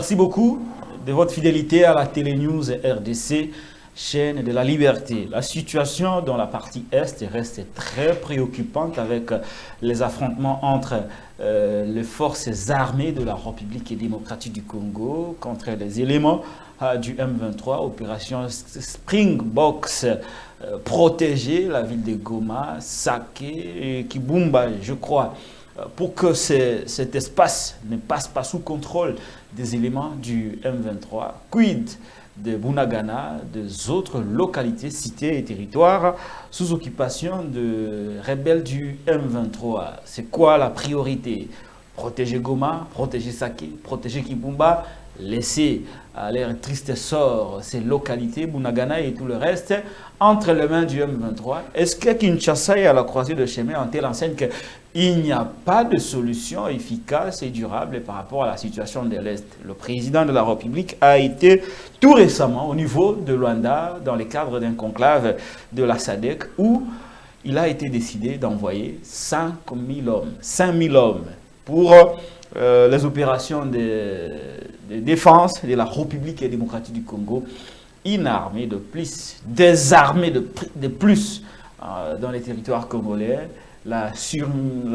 Merci beaucoup de votre fidélité à la Télé News RDC, chaîne de la liberté. La situation dans la partie Est reste très préoccupante avec les affrontements entre les forces armées de la République démocratique du Congo contre les éléments du M23, opération Springboks, protéger la ville de Goma, Saké et Kibumba, je crois, pour que cet espace ne passe pas sous contrôle des éléments du M23. Quid de Bunagana, des autres localités, cités et territoires sous occupation de rebelles du M23? C'est quoi la priorité? Protéger Goma, protéger Saké, protéger Kibumba, laisser à leur triste sort ces localités, Bunagana et tout le reste, entre les mains du M23. Est-ce que Kinshasa est à la croisée de chemin en telle enseigne qu'il n'y a pas de solution efficace et durable par rapport à la situation de l'Est? Le président de la République a été tout récemment au niveau de Luanda, dans le cadre d'un conclave de la SADC, où il a été décidé d'envoyer 5 000 hommes pour les opérations de défense de la République démocratique du Congo, une armée de plus, des armées de plus dans les territoires congolais, la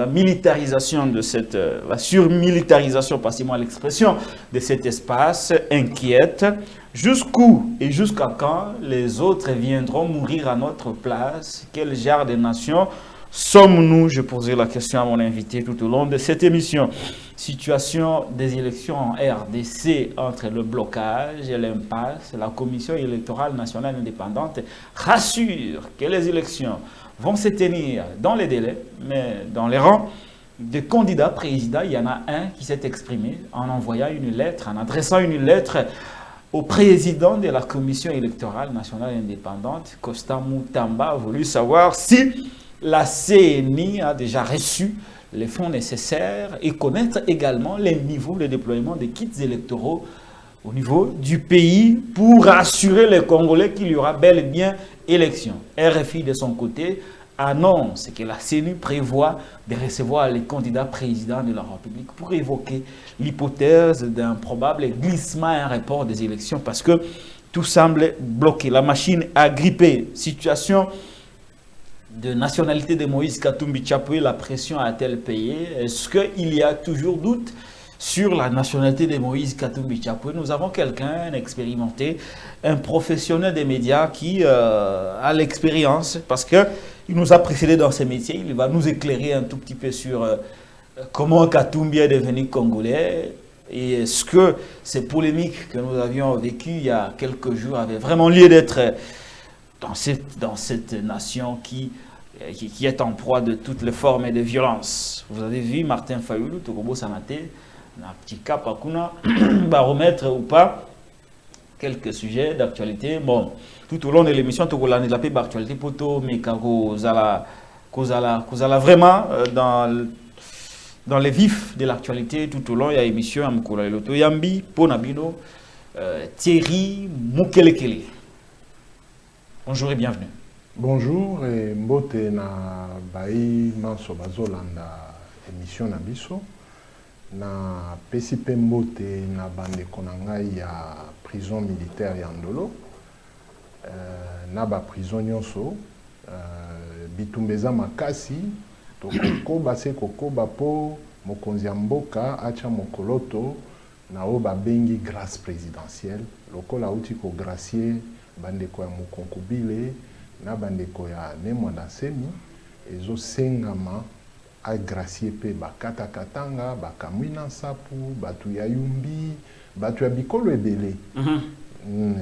militarisation de cette, la surmilitarisation, passez-moi l'expression, de cet espace inquiète. Jusqu'où et jusqu'à quand les autres viendront mourir à notre place? Quel genre de nation sommes-nous? Je posais la question à mon invité tout au long de cette émission. Situation des élections en RDC entre le blocage et l'impasse. La Commission électorale nationale indépendante rassure que les élections vont se tenir dans les délais, mais dans les rangs des candidats présidents, il y en a un qui s'est exprimé en envoyant une lettre, en adressant une lettre au président de la Commission électorale nationale indépendante, Costa Moutamba, a voulu savoir si la CENI a déjà reçu les fonds nécessaires et connaître également les niveaux de déploiement des kits électoraux au niveau du pays pour assurer les Congolais qu'il y aura bel et bien élection. RFI, de son côté, annonce que la CENI prévoit de recevoir les candidats présidents de la République pour évoquer l'hypothèse d'un probable glissement et un report des élections parce que tout semble bloqué. La machine a grippé. Situation de nationalité de Moïse Katumbi Chapwe, la pression a-t-elle payé? Est-ce qu'il y a toujours doute sur la nationalité de Moïse Katumbi Chapwe? Nous avons quelqu'un expérimenté, un professionnel des médias qui a l'expérience parce qu'il nous a précédé dans ce métier. Il va nous éclairer un tout petit peu sur comment Katumbi est devenu congolais et est-ce que ces polémiques que nous avions vécues il y a quelques jours avaient vraiment lieu d'être dans cette nation qui est en proie de toutes les formes de violence. Vous avez vu Martin Fayulu, Tokobo Sanate, un petit cap à Kuna, baromètre ou pas, quelques sujets d'actualité. Bon, tout au long de l'émission, Tokola de la paix d'actualité, poto, mais Kozala vraiment dans les vifs de l'actualité, tout au long, il y a émission à Mkola Loto Yambi, Ponabino, Thierry Mukelekele. Bonjour et bienvenue. Bonjour et mbote na bayi manso bazolanda émission na biso na pesipe mbote na bande konanga ya prison militaire ya Ndolo na ba prison nyonso bitumbeza makasi tokokoba se kokoba po mokonzi ya mboka acha mokoloto na o babengi grâce présidentielle lokola uti ko gracier bandeko ya Mukonkubile na bandeko ya Nemwanda Semi ezo sengama agracier pe bakata katanga bakamwina sapu batu ya Yumbi batu ya bikolo ebele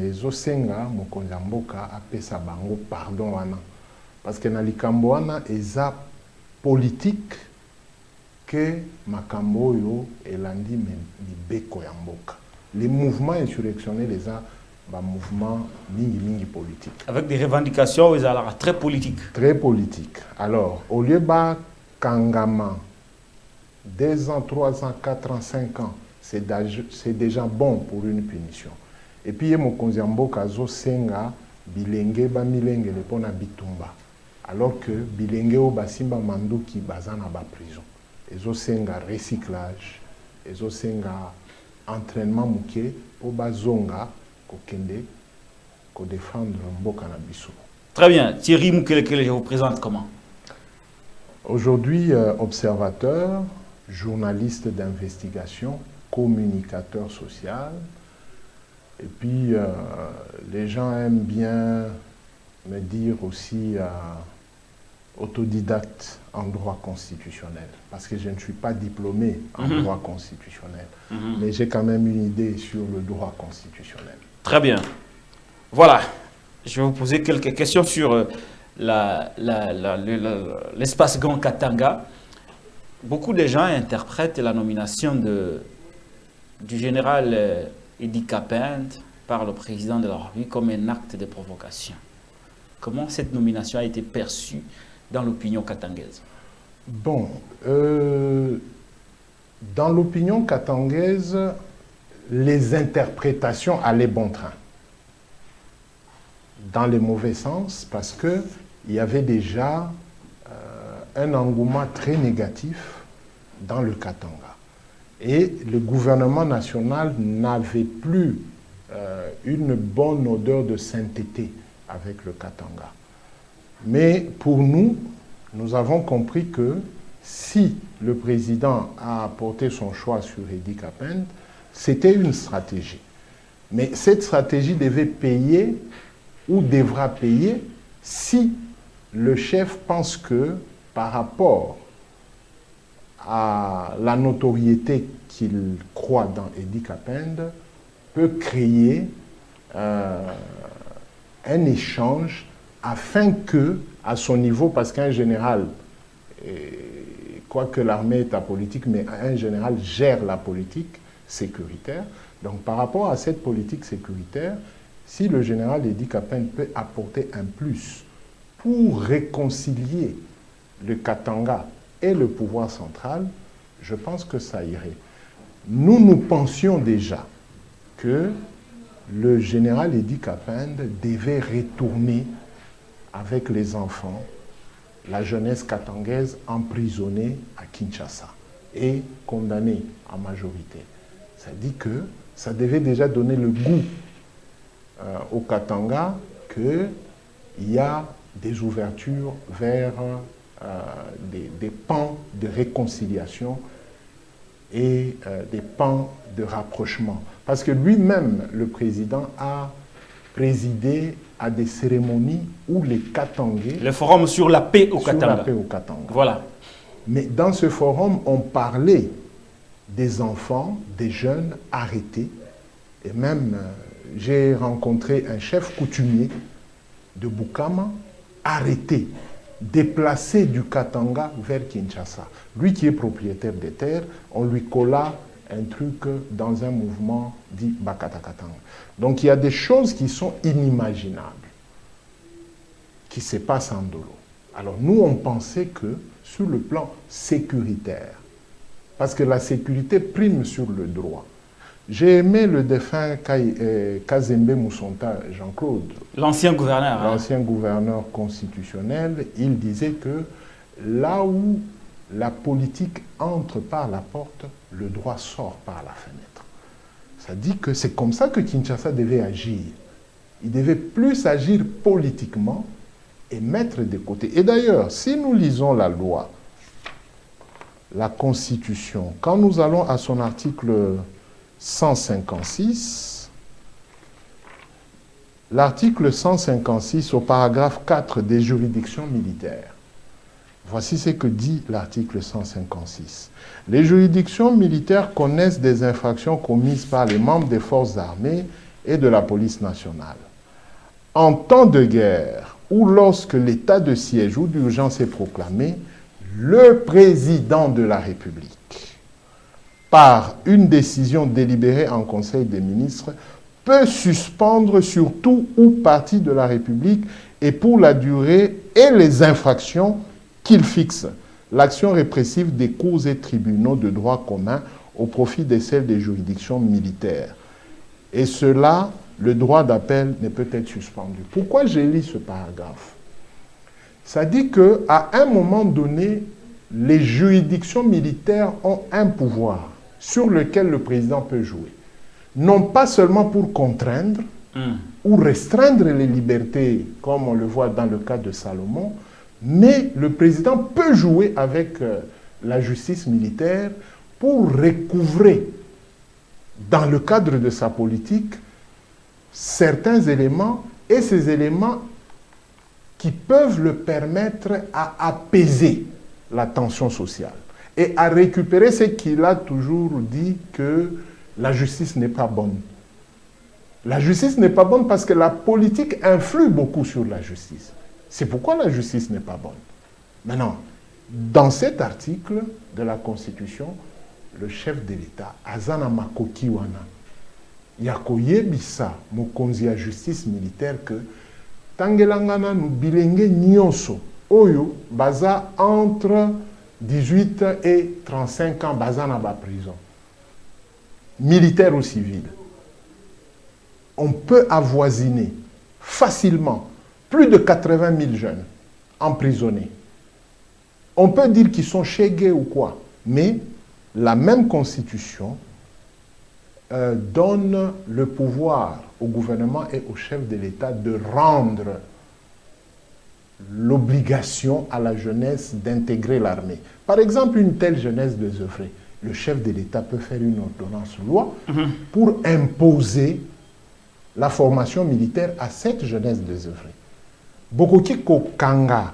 ezo senga mokonzi ya mboka apesa bango pardon wana parce que na likambo wana eza politique que makambo oyo elandi mibeko ya mboka. Les mouvements insurrectionnels les a mouvement mingi politique. Avec des revendications très politiques. Très politique. Alors, au lieu de Kangama, 2 ans, 3 ans, 4 ans, 5 ans, c'est déjà bon pour une punition. Et puis, Mokonzi Mboka zo senga bilenge ba milenge le pona bitumba. Alors que bilenge o basimba manduki bazana ba prison. Ezo senga recyclage, ezo senga entraînement muke pour bazonga kokende ko défendre mboka na biso. Très bien. Thierry Mukelekele, je vous présente comment? Aujourd'hui, observateur, journaliste d'investigation, communicateur social. Et puis, les gens aiment bien me dire aussi autodidacte en droit constitutionnel, parce que je ne suis pas diplômé en droit constitutionnel, mais j'ai quand même une idée sur le droit constitutionnel. Très bien. Voilà. Je vais vous poser quelques questions sur l'espace Grand Katanga. Beaucoup de gens interprètent la nomination du général Edi Kapende par le président de la République comme un acte de provocation. Comment cette nomination a été perçue dans l'opinion katangaise? Bon, dans l'opinion katangaise, les interprétations allaient bon train. Dans le mauvais sens, parce qu'il y avait déjà un engouement très négatif dans le Katanga. Et le gouvernement national n'avait plus une bonne odeur de sainteté avec le Katanga. Mais pour nous, nous avons compris que si le président a porté son choix sur Edi Kapende, c'était une stratégie. Mais cette stratégie devait payer ou devra payer si le chef pense que par rapport à la notoriété qu'il croit dans Edi Kapende, peut créer un échange afin que, à son niveau, parce qu'un général, quoique l'armée est apolitique, mais un général gère la politique sécuritaire. Donc par rapport à cette politique sécuritaire, si le général Edi Kapende peut apporter un plus pour réconcilier le Katanga et le pouvoir central, je pense que ça irait. Nous pensions déjà que le général Edi Kapende devait retourner avec les enfants, la jeunesse katangaise emprisonnée à Kinshasa et condamnée en majorité. Ça dit que ça devait déjà donner le goût au Katanga qu'il y a des ouvertures vers des pans de réconciliation et des pans de rapprochement. Parce que lui-même, le président, a présidé à des cérémonies où les Katangais... Le forum sur la paix au Katanga. Sur la paix au Katanga. Voilà. Mais dans ce forum, on parlait des enfants, des jeunes arrêtés. Et même, j'ai rencontré un chef coutumier de Bukama, arrêté, déplacé du Katanga vers Kinshasa. Lui qui est propriétaire des terres, on lui colla un truc dans un mouvement dit Bakata Katanga. Donc il y a des choses qui sont inimaginables, qui se passent en Ndolo. Alors nous, on pensait que sur le plan sécuritaire, parce que la sécurité prime sur le droit. J'ai aimé le défunt Kazembe Moussonta, Jean-Claude. L'ancien gouverneur. L'ancien gouverneur constitutionnel. Il disait que là où la politique entre par la porte, le droit sort par la fenêtre. Ça dit que c'est comme ça que Kinshasa devait agir. Il devait plus agir politiquement et mettre de côté. Et d'ailleurs, si nous lisons la loi, la Constitution, quand nous allons à son article 156, l'article 156 au paragraphe 4 des juridictions militaires. Voici ce que dit l'article 156. Les juridictions militaires connaissent des infractions commises par les membres des forces armées et de la police nationale. En temps de guerre ou lorsque l'état de siège ou d'urgence est proclamé, le président de la République, par une décision délibérée en Conseil des ministres, peut suspendre sur tout ou partie de la République et pour la durée et les infractions qu'il fixe l'action répressive des cours et tribunaux de droit commun au profit de celles des juridictions militaires. Et cela, le droit d'appel ne peut être suspendu. Pourquoi j'ai lu ce paragraphe? Ça dit qu'à un moment donné, les juridictions militaires ont un pouvoir sur lequel le président peut jouer. non pas seulement pour contraindre ou restreindre les libertés, comme on le voit dans le cas de Salomon, mais le président peut jouer avec la justice militaire pour recouvrer, dans le cadre de sa politique, certains éléments, et ces éléments qui peuvent le permettre à apaiser la tension sociale et à récupérer ce qu'il a toujours dit, que la justice n'est pas bonne. La justice n'est pas bonne parce que la politique influe beaucoup sur la justice. C'est pourquoi la justice n'est pas bonne. Maintenant, dans cet article de la Constitution, le chef de l'État, Azana Makoki Wana, Yakoyebisa, mokonzi ya justice militaire, que Tangelangana nous bilenge nyonso, oyo, baza entre 18 et 35 ans, baza na ba prison. Militaire ou civil. On peut avoisiner facilement plus de 80 000 jeunes emprisonnés. On peut dire qu'ils sont chégués ou quoi, mais la même constitution donne le pouvoir au gouvernement et au chef de l'État de rendre l'obligation à la jeunesse d'intégrer l'armée. Par exemple, une telle jeunesse désœuvrée, le chef de l'État peut faire une ordonnance loi pour imposer la formation militaire à cette jeunesse désœuvrée. Bokoki Kokanga,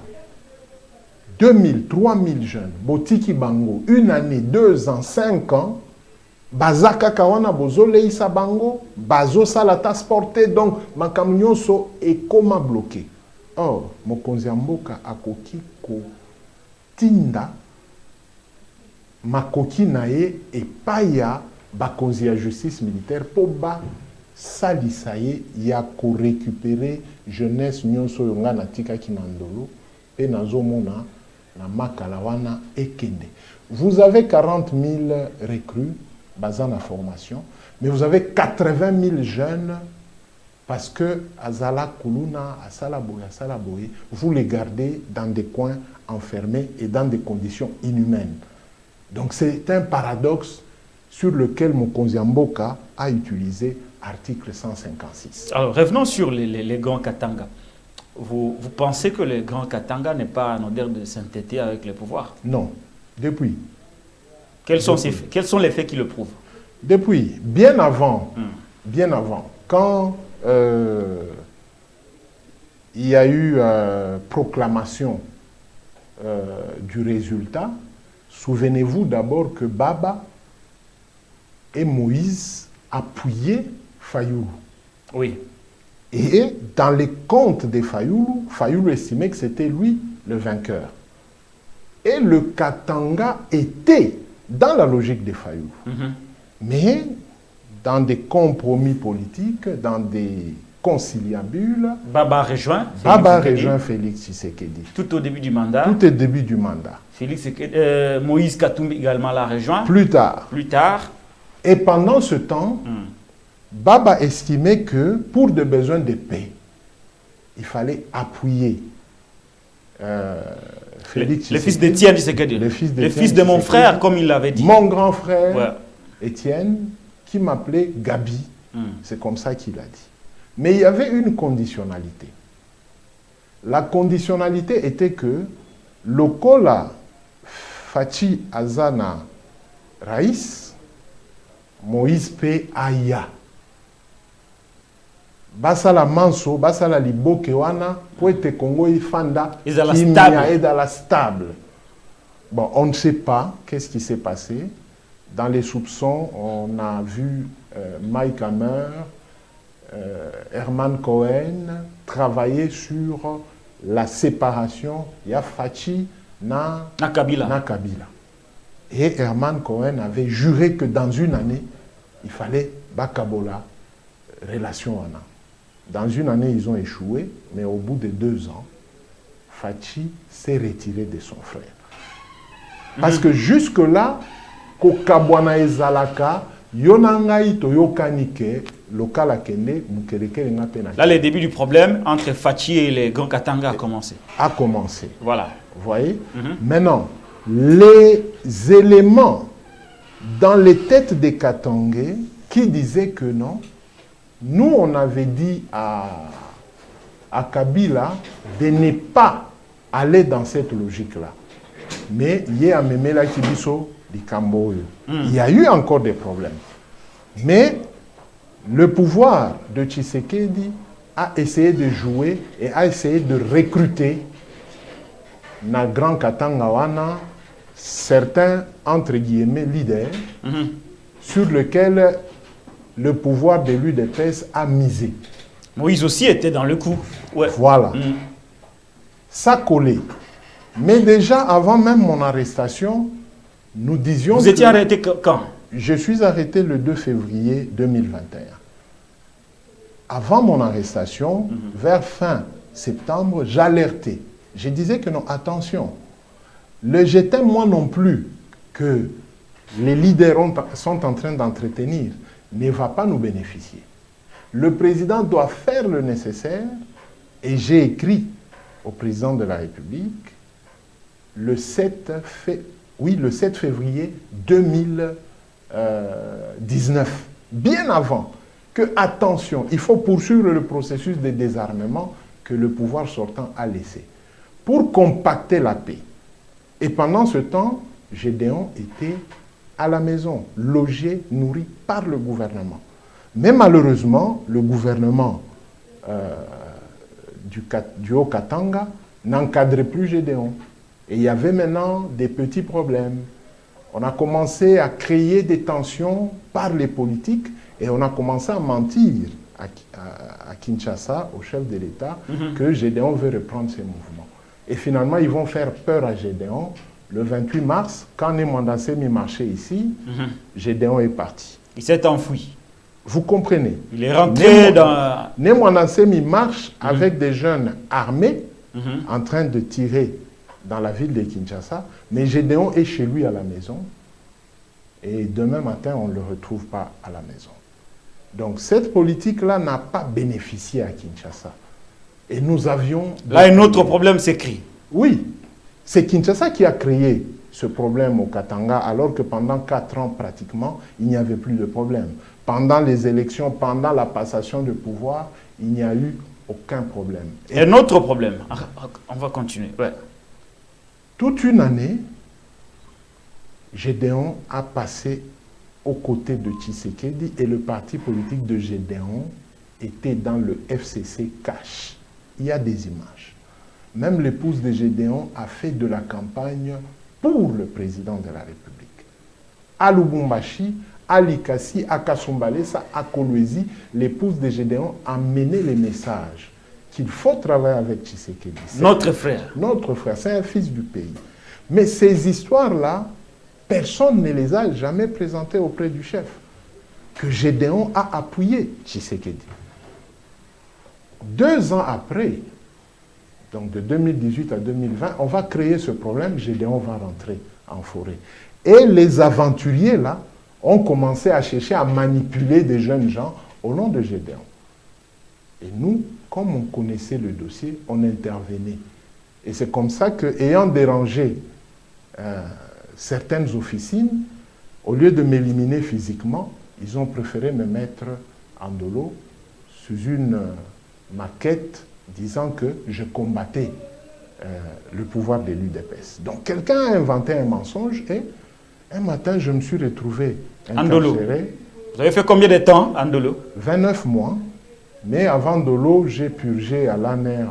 2000, 3000 jeunes, Botiki Bango, 1 année, 2 ans, 5 ans, Bazaka Kawana Bozo Leisa Bango, Bazo Salata Sporté, donc Makamnyonso est comment bloqué. Or, Mokonzi Mboka Akoki Ko Tinda, Makoki Naye et Paya Bakonzi ya justice militaire pour ba Salisaye Yako récupérer jeunesse Nyonso Yonga Natika Kinandolo et Nazomona na Makalawana et Kende. Vous avez 40 000 recrues basés en formation, mais vous avez 80 000 jeunes parce que Azala Kuluna, Asala Boye, vous les gardez dans des coins enfermés et dans des conditions inhumaines. Donc c'est un paradoxe sur lequel Mokonzi Mboka a utilisé article 156. Alors revenons sur les grands Katanga. Vous pensez que le grand Katanga n'est pas en odeur de sainteté avec le pouvoir? Non. Depuis. Quels sont les faits qui le prouvent? Depuis. Bien avant. Bien avant. Quand il y a eu proclamation du résultat, souvenez-vous d'abord que Baba et Moïse appuyaient Fayoulou. Oui. Et dans les comptes de Fayoulou, Fayoulou estimait que c'était lui le vainqueur. Et le Katanga était dans la logique de Fayoulou. Mais dans des compromis politiques, dans des conciliabules, Baba rejoint Félix Tshisekedi. Tout au début du mandat. Tout au début du mandat. Moïse Katumbi également l'a rejoint. Plus tard. Plus tard. Et pendant ce temps, Baba estimait que pour des besoins de paix, il fallait appuyer Félix le fils d'Étienne Tshisekedi. Le fils de mon frère, comme il l'avait dit. Mon grand frère, Étienne, qui m'appelait Gabi. C'est comme ça qu'il a dit. Mais il y avait une conditionnalité. La conditionnalité était que Lokola Fachi Azana Raïs, Moïse P. Aya. Basala Manso, Basala Liboke wana, Poete Congo Ifanda, Kimia stable. Bon, on ne sait pas qu'est-ce qui s'est passé. Dans les soupçons, on a vu Mike Hammer, Herman Cohen travailler sur la séparation Yafachi na Kabila. Et Herman Cohen avait juré que dans une année, il fallait Bakabola, relation wana. Dans une année, ils ont échoué, mais au bout de 2 ans, Fachi s'est retiré de son frère. Parce que jusque-là, Kokabwana ezalaka, Yonangai toyokanike, local akende, mukereke ngapena. Là, le début du problème entre Fachi et les grands Katanga a commencé. A commencé. Voilà. Vous voyez? Maintenant, les éléments dans les têtes des Katangais qui disait que non. Nous, on avait dit à Kabila de ne pas aller dans cette logique-là. Mais il y a Memela Kibiso du Camboyo. Il y a eu encore des problèmes. Mais le pouvoir de Tshisekedi a essayé de jouer et a essayé de recruter dans Grand Katangawana certains, entre guillemets, leaders sur lesquels le pouvoir de l'UDPS a misé. Moïse aussi était dans le coup. Ouais. Voilà. Ça collait. Mais déjà, avant même mon arrestation, nous disions... Vous étiez arrêté quand? Je suis arrêté le 2 février 2021. Avant mon arrestation, vers fin septembre, j'alertais. Je disais que non, attention, le j'étais moi non plus que les leaders sont en train d'entretenir ne va pas nous bénéficier. Le président doit faire le nécessaire et j'ai écrit au président de la République le 7 février 2019, bien avant que, attention, il faut poursuivre le processus de désarmement que le pouvoir sortant a laissé pour compacter la paix. Et pendant ce temps, Gédéon était à la maison, logé, nourri par le gouvernement. Mais malheureusement, le gouvernement du Haut-Katanga n'encadrait plus Gédéon. Et il y avait maintenant des petits problèmes. On a commencé à créer des tensions par les politiques et on a commencé à mentir à Kinshasa, au chef de l'État, que Gédéon veut reprendre ses mouvements. Et finalement, ils vont faire peur à Gédéon. Le 28 mars, quand Némanda Semi marchait ici, Gédéon est parti. Il s'est enfoui. Vous comprenez? Il est rentré dans... Némanda Semi marche avec des jeunes armés en train de tirer dans la ville de Kinshasa, mais Gédéon est chez lui à la maison et demain matin, on ne le retrouve pas à la maison. Donc cette politique-là n'a pas bénéficié à Kinshasa. Et nous avions... Là, un autre problème s'écrit. Oui, c'est Kinshasa qui a créé ce problème au Katanga, alors que pendant 4 ans, pratiquement, il n'y avait plus de problème. Pendant les élections, pendant la passation de pouvoir, il n'y a eu aucun problème. Et un autre problème, on va continuer. Ouais. Toute une année, Gédéon a passé aux côtés de Tshisekedi et le parti politique de Gédéon était dans le FCC cash. Il y a des images. Même l'épouse de Gédéon a fait de la campagne pour le président de la République. À Lubumbashi, à Likasi, à Kasumbalesa, à Kolwezi, l'épouse de Gédéon a mené les messages qu'il faut travailler avec Tshisekedi. Notre frère. Notre frère, c'est un fils du pays. Mais ces histoires-là, personne ne les a jamais présentées auprès du chef. Que Gédéon a appuyé Tshisekedi. 2 ans après, donc de 2018 à 2020, on va créer ce problème, Gédéon va rentrer en forêt. Et les aventuriers, là, ont commencé à chercher à manipuler des jeunes gens au nom de Gédéon. Et nous, comme on connaissait le dossier, on intervenait. Et c'est comme ça qu'ayant dérangé certaines officines, au lieu de m'éliminer physiquement, ils ont préféré me mettre en dolo sous une maquette disant que je combattais le pouvoir de l'UDPS. Donc quelqu'un a inventé un mensonge et un matin, je me suis retrouvé incarcéré. Vous avez fait combien de temps en dolo? 29 mois. Mais avant Dolo, j'ai purgé à l'ANER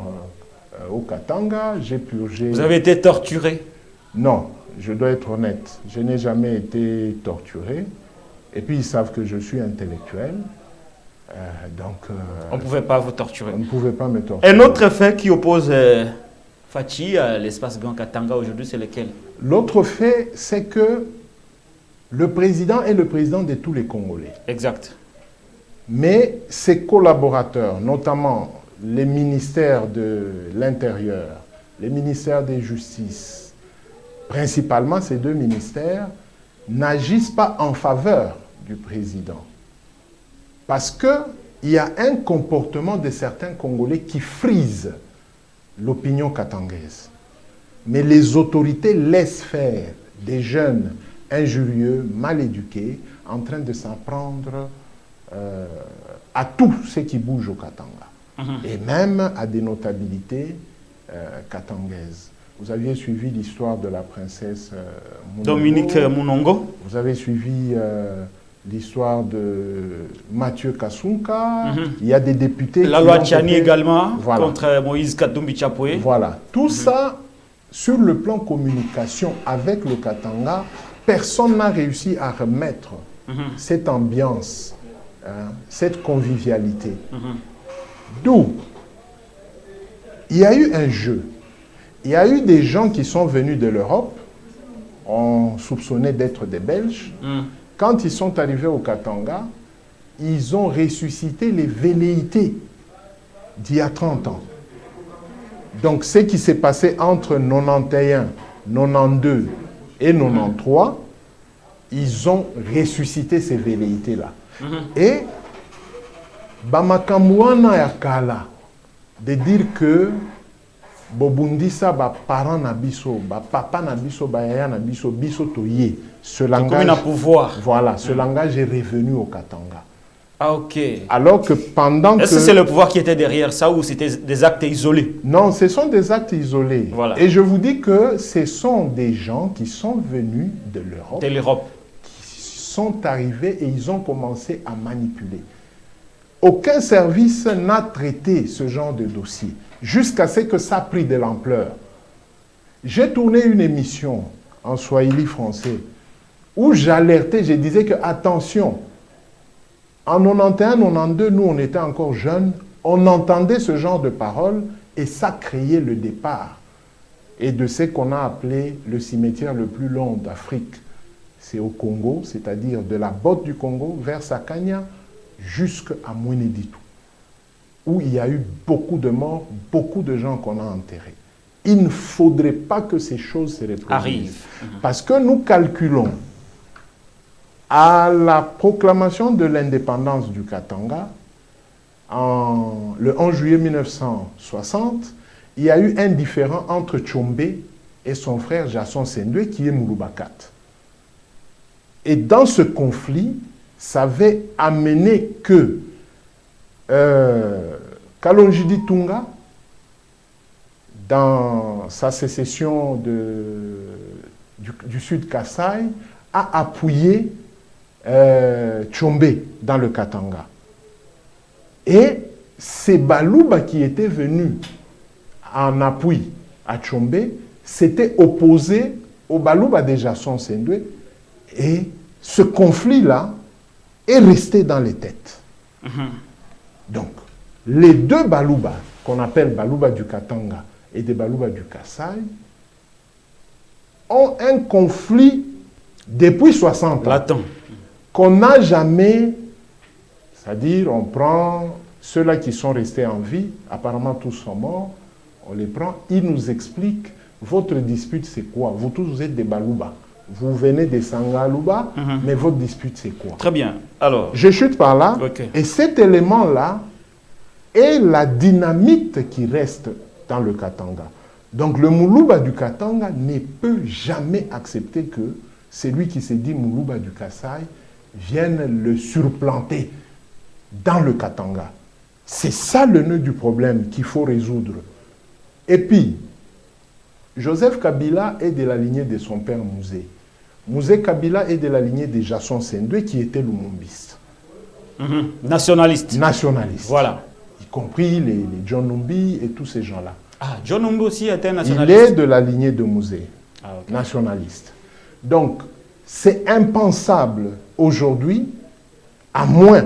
au Katanga, j'ai purgé... Vous avez été torturé? Non, je dois être honnête. Je n'ai jamais été torturé. Et puis, ils savent que je suis intellectuel. On ne pouvait pas vous torturer. On ne pouvait pas me torturer. Un autre fait qui oppose Fachi à l'espace Grand Katanga aujourd'hui, c'est lequel? L'autre fait, c'est que le président est le président de tous les Congolais. Exact. Mais ses collaborateurs, notamment les ministères de l'Intérieur, les ministères des Justices, principalement ces 2 ministères, n'agissent pas en faveur du président. Parce qu'il y a un comportement de certains Congolais qui frise l'opinion katangaise. Mais les autorités laissent faire des jeunes injurieux, mal éduqués, en train de s'en prendre à tout ce qui bouge au Katanga, et même à des notabilités katangaises. Vous aviez suivi l'histoire de la princesse Dominique Munongo. Vous avez suivi l'histoire de Mathieu Kassunka. Il y a des députés. La loi Tchani également, voilà, contre Moïse Katumbi Chapoué. Voilà. Tout ça, sur le plan communication avec le Katanga, personne n'a réussi à remettre cette ambiance, cette convivialité. D'où il y a eu un jeu. Il y a eu des gens qui sont venus de l'Europe, on soupçonnait d'être des Belges. Quand ils sont arrivés au Katanga, ils ont ressuscité les velléités d'il y a 30 ans. Donc, ce qui s'est passé entre 91, 92 et 93, ils ont ressuscité ces velléités-là. Et, Bamakamouana Yakala, de dire que Bobundisa ba parent na biso, ba papa na biso, ba yaya na biso, biso toye. Ce langage, pouvoir. Voilà, ce langage est revenu au Katanga. Ah, ok. Alors que pendant Est-ce que c'est le pouvoir qui était derrière ça ou c'était des actes isolés? Non, ce sont des actes isolés. Voilà. Et je vous dis que ce sont des gens qui sont venus de l'Europe. De l'Europe. Qui sont arrivés et ils ont commencé à manipuler. Aucun service n'a traité ce genre de dossier, jusqu'à ce que ça a pris de l'ampleur. J'ai tourné une émission en Swahili français, où j'alertais, je disais que, attention, en 91, 92, nous on était encore jeunes, on entendait ce genre de paroles et ça créait le départ. Et de ce qu'on a appelé le cimetière le plus long d'Afrique. C'est au Congo, c'est-à-dire de la botte du Congo vers Sakanya, jusqu'à Mweneditu, où il y a eu beaucoup de morts, beaucoup de gens qu'on a enterrés. Il ne faudrait pas que ces choses se reproduisent. Parce que nous calculons, à la proclamation de l'indépendance du Katanga, le 11 juillet 1960, il y a eu un différend entre Tchombe et son frère Jason Sendwe, qui est Mouloubakat. Et dans ce conflit, ça avait amené que Kalonjidi Tunga, dans sa sécession du Sud Kasaï, a appuyé Tchombe dans le Katanga. Et c'est Balouba qui était venu en appui à Tchombe, s'était opposé au Balouba de Jason Sendwe, et ce conflit-là est resté dans les têtes. Donc, les deux Balouba, qu'on appelle Balouba du Katanga et des Balouba du Kasaï, ont un conflit depuis 60 ans. Qu'on n'a jamais, c'est-à-dire on prend ceux-là qui sont restés en vie, apparemment tous sont morts, on les prend, ils nous expliquent, votre dispute c'est quoi? Vous tous vous êtes des Balouba. Vous venez de Sangalouba, mais votre dispute, c'est quoi? Très bien. Alors, je chute par là, et cet élément-là est la dynamite qui reste dans le Katanga. Donc, le Moulouba du Katanga ne peut jamais accepter que celui qui se dit Moulouba du Kasaï vienne le surplanter dans le Katanga. C'est ça le nœud du problème qu'il faut résoudre. Et puis, Joseph Kabila est de la lignée de son père Mouzé. Mouzé Kabila est de la lignée de Jason Sendwe qui était lumumbiste. Nationaliste. Nationaliste. Voilà. Y compris les John Numbi et tous ces gens-là. Ah, John Numbi aussi était nationaliste. Il est de la lignée de Mouzé, nationaliste. Donc, c'est impensable aujourd'hui, à moins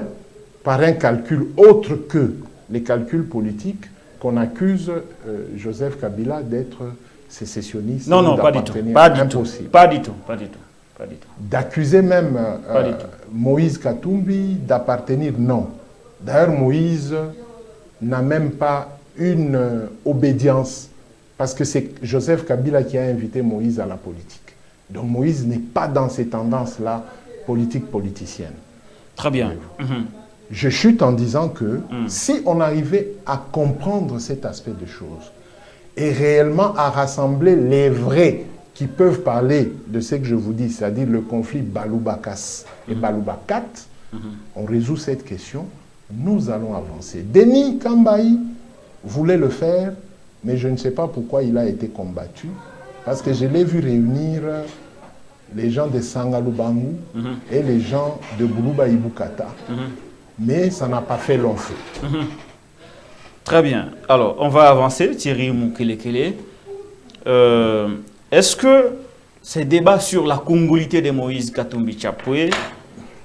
par un calcul autre que les calculs politiques, qu'on accuse Joseph Kabila d'être sécessionniste. Non, non, pas du tout. Pas du tout. Pas du tout. Pas du tout. Pas du tout. D'accuser même Moïse Katumbi d'appartenir, non. D'ailleurs, Moïse n'a même pas une obédience, parce que c'est Joseph Kabila qui a invité Moïse à la politique. Donc Moïse n'est pas dans ces tendances-là politiciennes. Très bien. Je chute en disant que si on arrivait à comprendre cet aspect de choses et réellement à rassembler les vrais qui peuvent parler de ce que je vous dis, c'est-à-dire le conflit Baloubakas et Baloubakat, On résout cette question, nous allons avancer. Denis Kambaï voulait le faire, mais je ne sais pas pourquoi il a été combattu, parce que je l'ai vu réunir les gens de Sangalubangu et les gens de Boulouba Ibukata, mais ça n'a pas fait long feu. Très bien. Alors, on va avancer, Thierry Moukelekele. Est-ce que ces débats sur la congolité de Moïse Katumbi Chapwe,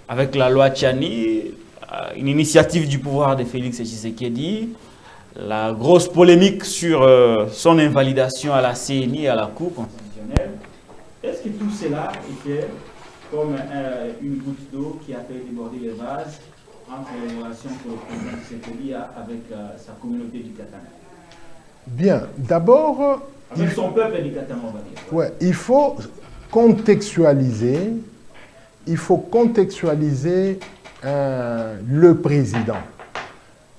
avec la loi Tchani, une initiative du pouvoir de Félix Tshisekedi, la grosse polémique sur son invalidation à la CNI et à la Cour constitutionnelle, est-ce que tout cela était comme une goutte d'eau qui a fait déborder les vases entre les relations que le président Tshisekedi a avec sa communauté du Katanga? Bien, d'abord... Avec son peuple du Katanga, on va dire. Ouais, il faut contextualiser, le président.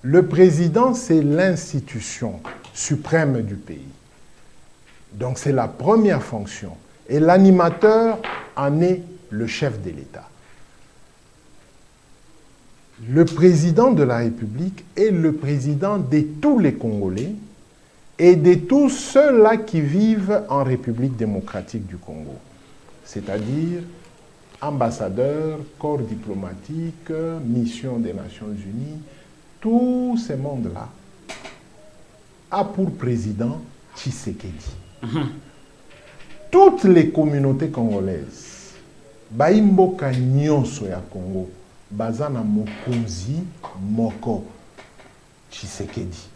Le président, c'est l'institution suprême du pays. Donc c'est la première fonction. Et l'animateur en est le chef de l'État. Le président de la République est le président de tous les Congolais et de tous ceux-là qui vivent en République démocratique du Congo. C'est-à-dire ambassadeurs, corps diplomatique, mission des Nations Unies, tout ce monde-là a pour président Tshisekedi. Toutes les communautés congolaises, Baimboka Nyonso ya Congo, Bazana Mokunzi Moko Tshisekedi.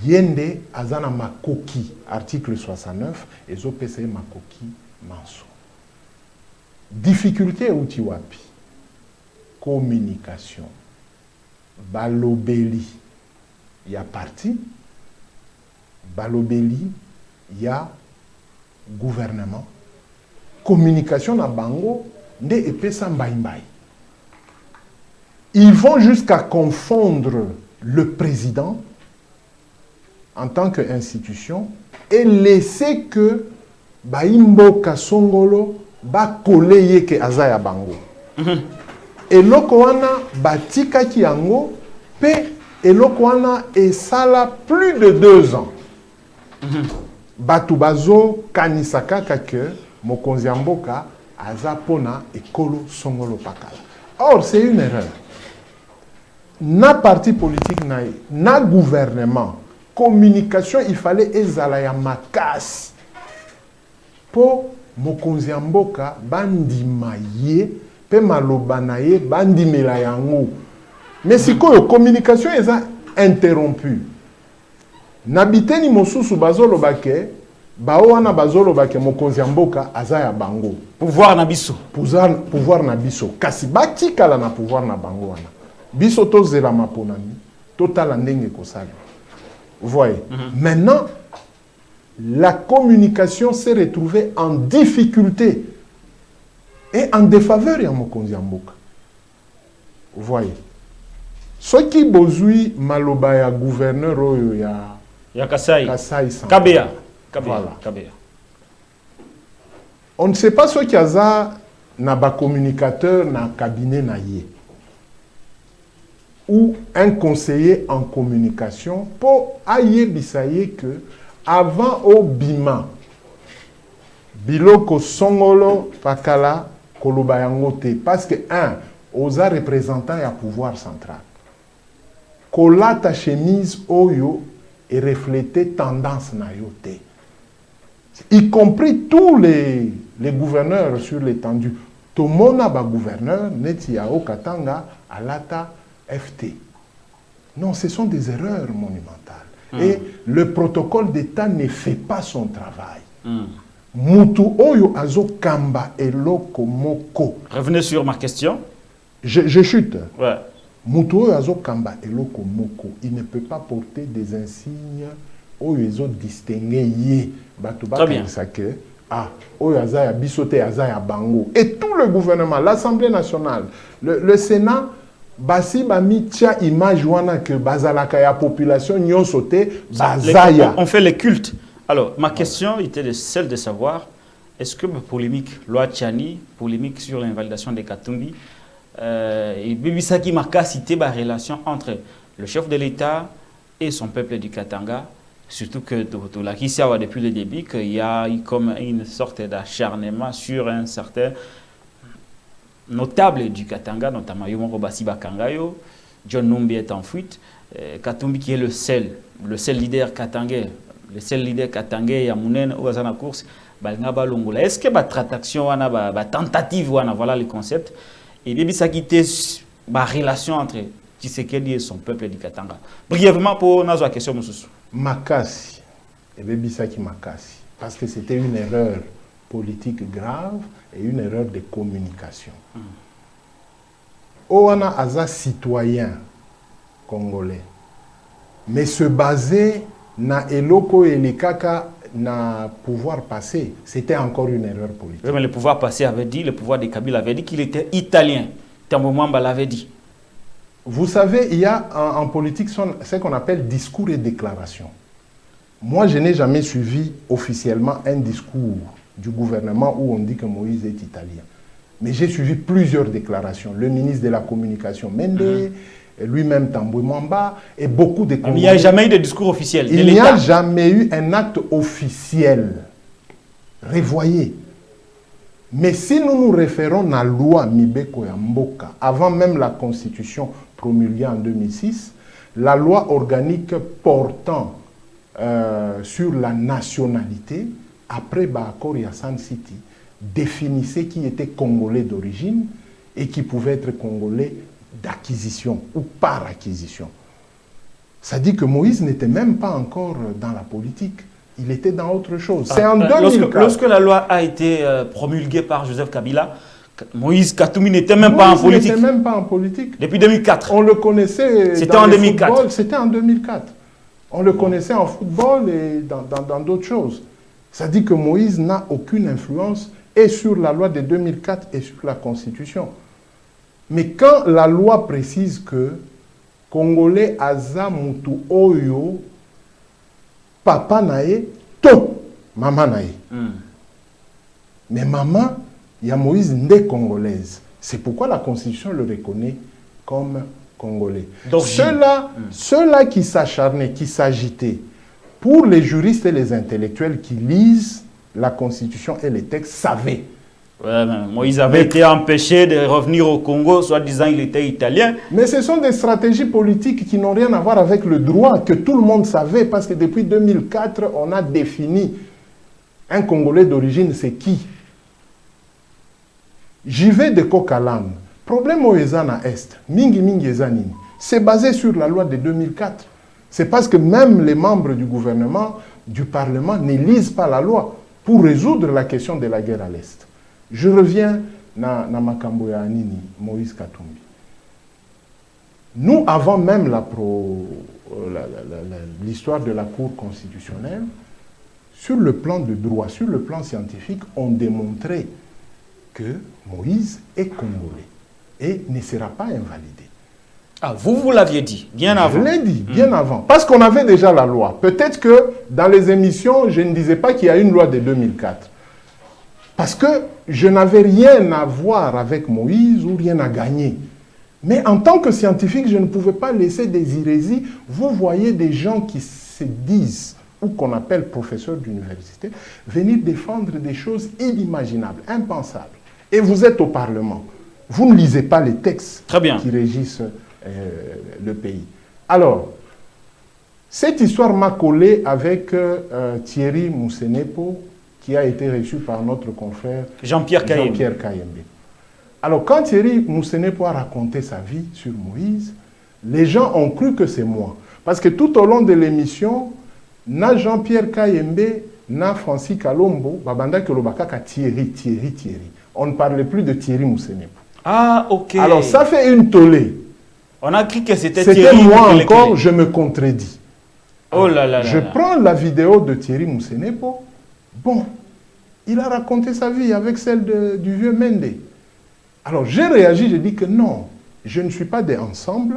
Yende Azana Makoki, article 69, et Zopese Makoki Manso. Difficulté Utiwapi, communication, Balobeli, il y a parti, Balobeli, il y a gouvernement, communication na bango, nde epesa mbaimbai. Ils vont jusqu'à confondre le président en tant qu'institution et laisser que Baimboka Songolo ba koleye ke azaya bango. Et lokoana batika ki yango pe et lokoana esala plus de 2 ans. Batubazo kanisaka que mokonzi mboka azapona ekolo Songolo pakala. Or c'est une erreur. Na parti politique na gouvernement, communication, il fallait ezala ya makasi. Po mokonzi mboka bandima ye pe maloba na ye bandimela yango. Mais si la communication est interrompue, nabiteni mosusu bazolo bake baoana bazolo bake mokonzi mboka azaya bango. Pouvoir na biso. Pouvoir na biso. Kasi batikala na pouvoir na bango wana. Biso tozela maponami, totala ndenge kosala. Vous voyez. Maintenant, la communication s'est retrouvée en difficulté et en défaveur ya mokonzi mboka. Vous voyez. Ce qui bozui maloba ya gouverneur oyo ya Kasai Central. Kabea. Voilà. Kabea. On ne sait pas ce qu'il y a na ba communicateur na cabinet na ye. Ou un conseiller en communication pour aye bisaye que avant au bima biloko songolo pakala koloba yango te parce que oza représentant ya pouvoir central kolata chemise oyo et refléter tendance na yo te, y compris tous les gouverneurs sur l'étendue. Tout le monde a gouverneur neti ya Katanga alata FT. Non, ce sont des erreurs monumentales. Et le protocole d'État ne fait pas son travail. Mutu oyo azo kamba eloko moko. Revenez sur ma question. Je chute. Ouais. Mutu oyo azo kamba eloko moko. Il ne peut pas porter des insignes oyo ezo distinguer ye. Batu ba que oyo azaya bisote azaya bango. Et tout le gouvernement, l'Assemblée nationale, le Sénat, basi bami tia image wana que bazalaka ya population nyonso te bazaya. On fait les cultes. Alors, ma question était celle de savoir, est-ce que la polémique loi Tchani, polémique sur l'invalidation des Katumbi, et Bibisaki m'a cité la relation entre le chef de l'État et son peuple du Katanga. Surtout que la Kissawa depuis le début qu'il y a eu comme une sorte d'acharnement sur un certain notable du Katanga, notamment Yomoro Basiba Kangayo. John Numbi est en fuite. Katumbi qui est le seul leader katangais, le seul leader katangais ya Mounen ou à la course, est-ce que la transaction, la tentative, voilà le concept, et bien ça qui était la relation entre Tshisekedi et son peuple du Katanga. Brièvement pour nous la question Makasi, et bien ça qui Makasi, parce que c'était une erreur politique grave et une erreur de communication. Oana Aza citoyen congolais, mais se baser na eloko elikaka na pouvoir passé, c'était encore une erreur politique. Oui, mais le pouvoir passé avait dit, le pouvoir de Kabila avait dit qu'il était italien. Tambo Mwamba l'avait dit. Vous savez, il y a en politique ce qu'on appelle discours et déclaration. Moi, je n'ai jamais suivi officiellement un discours du gouvernement où on dit que Moïse est italien. Mais j'ai suivi plusieurs déclarations. Le ministre de la Communication, Mende, lui-même Tambwe Mwamba, et beaucoup de Congolais. Il n'y a jamais eu de discours officiel. Il n'y a jamais eu un acte officiel. Revoyez. Mais si nous nous référons à la loi Mibeko ya Mboka, avant même la Constitution promulguée en 2006, la loi organique portant sur la nationalité, après l'accord Yassan City, définissait qui était Congolais d'origine et qui pouvait être Congolais d'acquisition ou par acquisition. Ça dit que Moïse n'était même pas encore dans la politique. Il était dans autre chose. C'est en 2004. Lorsque la loi a été promulguée par Joseph Kabila, Moïse Katumbi n'était même pas en politique. Il n'était même pas en politique. Depuis 2004. On le connaissait. C'était en 2004. C'était en 2004. On le connaissait en football et dans d'autres choses. Ça dit que Moïse n'a aucune influence et sur la loi de 2004 et sur la Constitution. Mais quand la loi précise que Congolais aza mutu oyo papa nae to maman nae. Mais maman, il y a Moïse nde congolaise. C'est pourquoi la Constitution le reconnaît comme congolais. Ceux-là qui s'acharnaient, qui s'agitaient, pour les juristes et les intellectuels qui lisent la Constitution et les textes, savaient. Ouais, Moïse avait été empêché de revenir au Congo, soi-disant il était italien. Mais ce sont des stratégies politiques qui n'ont rien à voir avec le droit, que tout le monde savait, parce que depuis 2004, on a défini un Congolais d'origine, c'est qui? J'y vais de Kokalam. Problème au Ezana Est, Mingi Mingi Ezanini, c'est basé sur la loi de 2004. C'est parce que même les membres du gouvernement, du Parlement, ne lisent pas la loi pour résoudre la question de la guerre à l'Est. Je reviens na Makambo ya Anini, Moïse Katumbi. Nous, avant même l'histoire de la Cour constitutionnelle, sur le plan de droit, sur le plan scientifique, on démontrait que Moïse est congolais et ne sera pas invalidé. Ah, vous l'aviez dit, bien avant. Je l'ai dit, bien avant. Parce qu'on avait déjà la loi. Peut-être que dans les émissions, je ne disais pas qu'il y a une loi de 2004. Parce que je n'avais rien à voir avec Moïse ou rien à gagner. Mais en tant que scientifique, je ne pouvais pas laisser des hérésies. Vous voyez des gens qui se disent, ou qu'on appelle professeurs d'université, venir défendre des choses inimaginables, impensables. Et vous êtes au Parlement. Vous ne lisez pas les textes qui régissent le pays. Alors, cette histoire m'a collé avec Thierry Moussenepo, qui a été reçu par notre confrère Jean-Pierre Kayembe. Alors, quand Thierry Moussenepo a raconté sa vie sur Moïse, les gens ont cru que c'est moi. Parce que tout au long de l'émission, na Jean-Pierre Kayembe, na Francis Kalombo, babanda Kolobakaka Thierry. On ne parlait plus de Thierry Moussenepo. Ah, ok. Alors, ça fait une tollée. On a cru que c'était Thierry. C'était moi encore, je me contredis. Oh là là là. Je prends la vidéo de Thierry Moussenepo. Bon, il a raconté sa vie avec celle du vieux Mende. Alors j'ai réagi, j'ai dit que non, je ne suis pas des ensembles,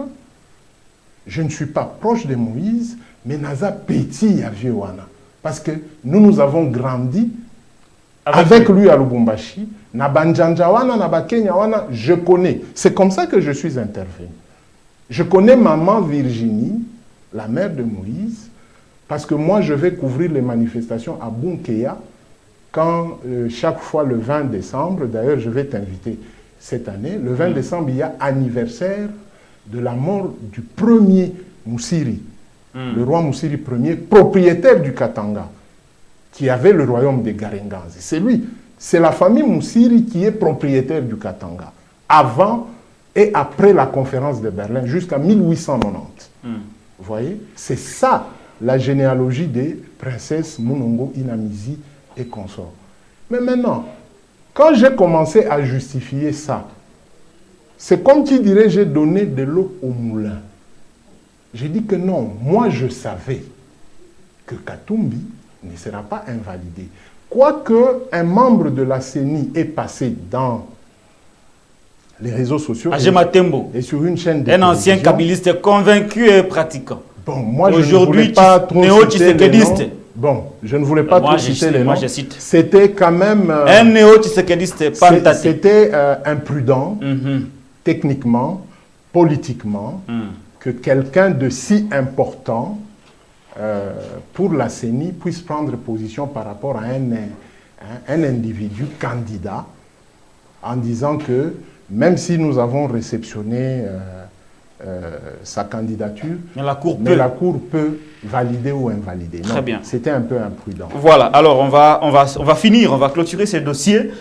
je ne suis pas proche de Moïse, mais naza petit à vieux wana. Parce que nous avons grandi avec lui à Lubumbashi, na Banjanjawana, na Bakenyawana, je connais. C'est comme ça que je suis intervenu. Je connais maman Virginie, la mère de Moïse, parce que moi je vais couvrir les manifestations à Bunkeya quand chaque fois le 20 décembre, d'ailleurs je vais t'inviter cette année, le 20 décembre il y a anniversaire de la mort du premier Moussiri, le roi Moussiri Ier, propriétaire du Katanga, qui avait le royaume des Garenganze. C'est lui, c'est la famille Moussiri qui est propriétaire du Katanga, avant et après la conférence de Berlin, jusqu'à 1890. Vous voyez, c'est ça la généalogie des princesses Munongo, Inamizi et consorts. Mais maintenant, quand j'ai commencé à justifier ça, c'est comme qui dirait j'ai donné de l'eau au moulin. J'ai dit que non, moi je savais que Katumbi ne sera pas invalidé. Quoique un membre de la CENI est passé dans les réseaux sociaux et sur une chaîne de un ancien kabiliste convaincu et pratiquant. Bon, moi je ne voulais pas trop citer les noms. Bon, je ne voulais pas trop citer les noms. C'était quand même... un néo-tshisekidiste pantate. C'était imprudent, techniquement, politiquement, que quelqu'un de si important pour la CENI puisse prendre position par rapport à un individu candidat en disant que même si nous avons réceptionné sa candidature, mais la Cour peut valider ou invalider. Très bien. C'était un peu imprudent. Voilà, alors on va finir, on va clôturer ces dossiers.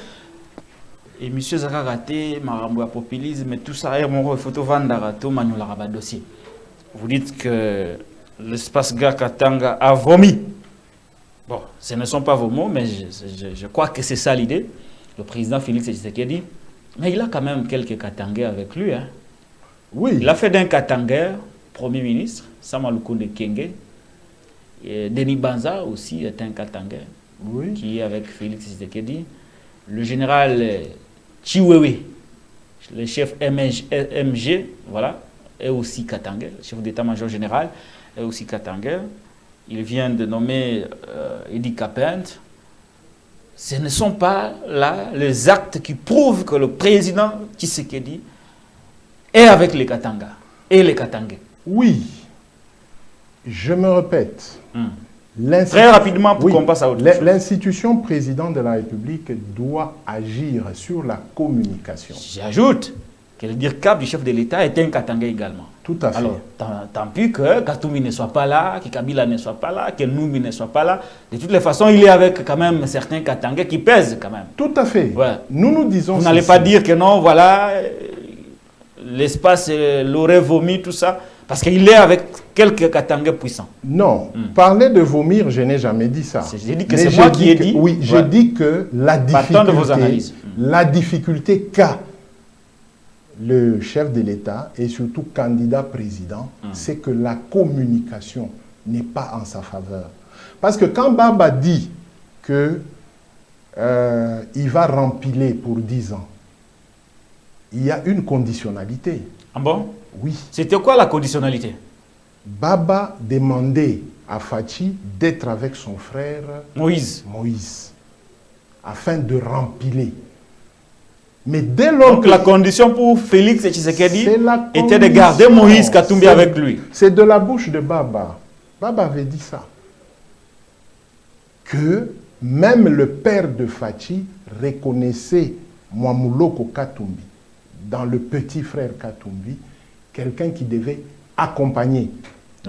Et M. Zakarate, Maramboua populisme, tout ça, mon photo Vandarato, Manularaba dossier. Vous dites que l'espace Katanga a vomi. Bon, ce ne sont pas vos mots, mais je crois que c'est ça l'idée. Le président Félix Tshisekedi, mais il a quand même quelques Katangais avec lui. Hein. Oui. Il a fait d'un Katangais Premier ministre, Samalukonde Kenge. Et Denis Banza aussi est un Katangais, oui, qui est avec Félix Tshisekedi. Le général Chiwewe, le chef MG, voilà, est aussi Katangais. Le chef d'état-major général est aussi Katangais. Il vient de nommer Edi Kapent. Ce ne sont pas là les actes qui prouvent que le président Tshisekedi est avec les Katanga et les Katangais. Oui, je me répète. Très rapidement pour qu'on passe à autre chose. L'institution président de la République doit agir sur la communication. J'ajoute que le DIRCAP du chef de l'État est un Katangais également. Tout à fait. Alors, tant pis que Katumbi ne soit pas là, que Kabila ne soit pas là, que Numbi ne soit pas là. De toutes les façons, il est avec quand même certains Katangais qui pèsent quand même. Tout à fait. Ouais. Nous disons... Vous n'allez pas dire que non, voilà, l'espace l'aurait vomi, tout ça. Parce qu'il est avec quelques Katangais puissants. Non, parler de vomir, je n'ai jamais dit ça. J'ai dit que c'est moi qui ai dit. Oui, j'ai dit que la difficulté qu'a le chef de l'État et surtout candidat président, c'est que la communication n'est pas en sa faveur. Parce que quand Baba dit que il va rempiler pour 10 ans, il y a une conditionnalité. Ah bon? Oui. C'était quoi la conditionnalité? Baba demandait à Fachi d'être avec son frère Moïse, afin de rempiler. Mais dès lors donc la condition pour Félix Tshisekedi était de condition. garder Moïse Katumbi avec lui. C'est de la bouche de Baba. Baba avait dit ça. Que même le père de Fachi reconnaissait Mwamuloko Katumbi, dans le petit frère Katumbi, quelqu'un qui devait accompagner.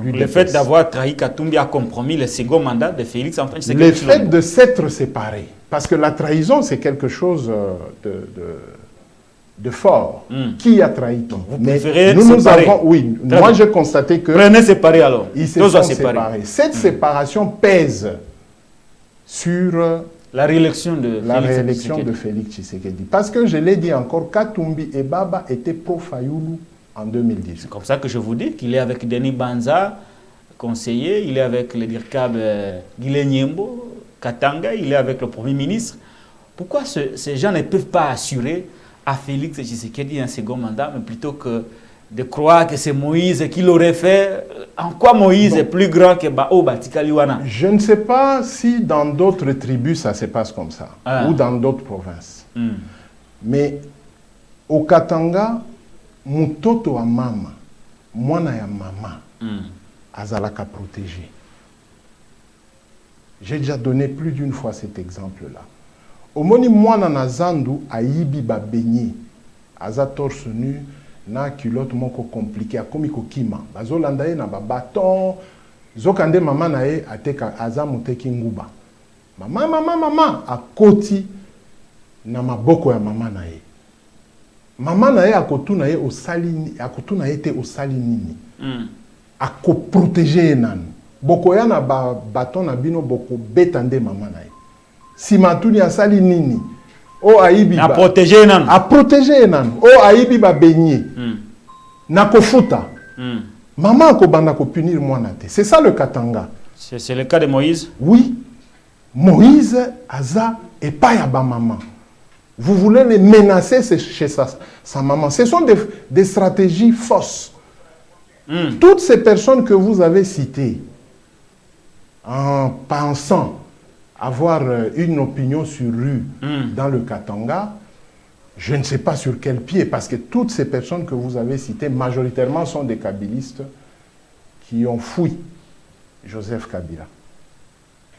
Le fait d'avoir trahi Katumbi a compromis le second mandat de Félix Antoine Tshisekedi. Le fait de s'être séparé. Parce que la trahison, c'est quelque chose de fort. Qui a trahi qui? Vous préférez séparer? Oui, moi j'ai constaté que... Prenez séparer alors. Ils se sont séparés. Cette séparation pèse sur... La réélection de Félix Tshisekedi. Parce que je l'ai dit encore, Katumbi et Baba étaient pro-Fayoulou en 2010. C'est comme ça que je vous dis qu'il est avec Denis Banza, conseiller, il est avec le DIRCAB Guilé Nyembo, Katanga, il est avec le Premier ministre. Pourquoi ces gens ne peuvent pas assurer à Félix Tshisekedi un second mandat, mais plutôt que de croire que c'est Moïse qui l'aurait fait. En quoi Moïse est plus grand que Bao Batikaliwana? Je ne sais pas si dans d'autres tribus ça se passe comme ça, ou dans d'autres provinces. Mais au Katanga, mutoto wa mama, mwana ya mama, azalaka protégé. J'ai déjà donné plus d'une fois cet exemple-là. Au moni mwana na zandu ayibi ba beignet, aza torse nu, na culotte moko compliqué, akomi kokima. Bazolanda ye na ba bâton, zokande mama na ye ateka aza muteki nguba. Mama akoti na maboko ya mama na ye. Mama na ye akotuna ye osali, akotuna ye te osali nini. Ako protéger nanu. Boko ya na ba bâton na bino boko betande mama na ye. Si matuni asali nini. O aibi a protéger nanu. A protéger nanu. O aibi ba beignet. Na kofuta. Maman akobanda ko punir mwana te. C'est ça le Katanga. C'est le cas de Moïse? Oui. Moïse aza et pas ya ba maman. Vous voulez les menacer chez sa maman. Ce sont des stratégies fausses. Toutes ces personnes que vous avez citées, en pensant avoir une opinion sur rue dans le Katanga, je ne sais pas sur quel pied, parce que toutes ces personnes que vous avez citées, majoritairement sont des kabylistes qui ont fui Joseph Kabila.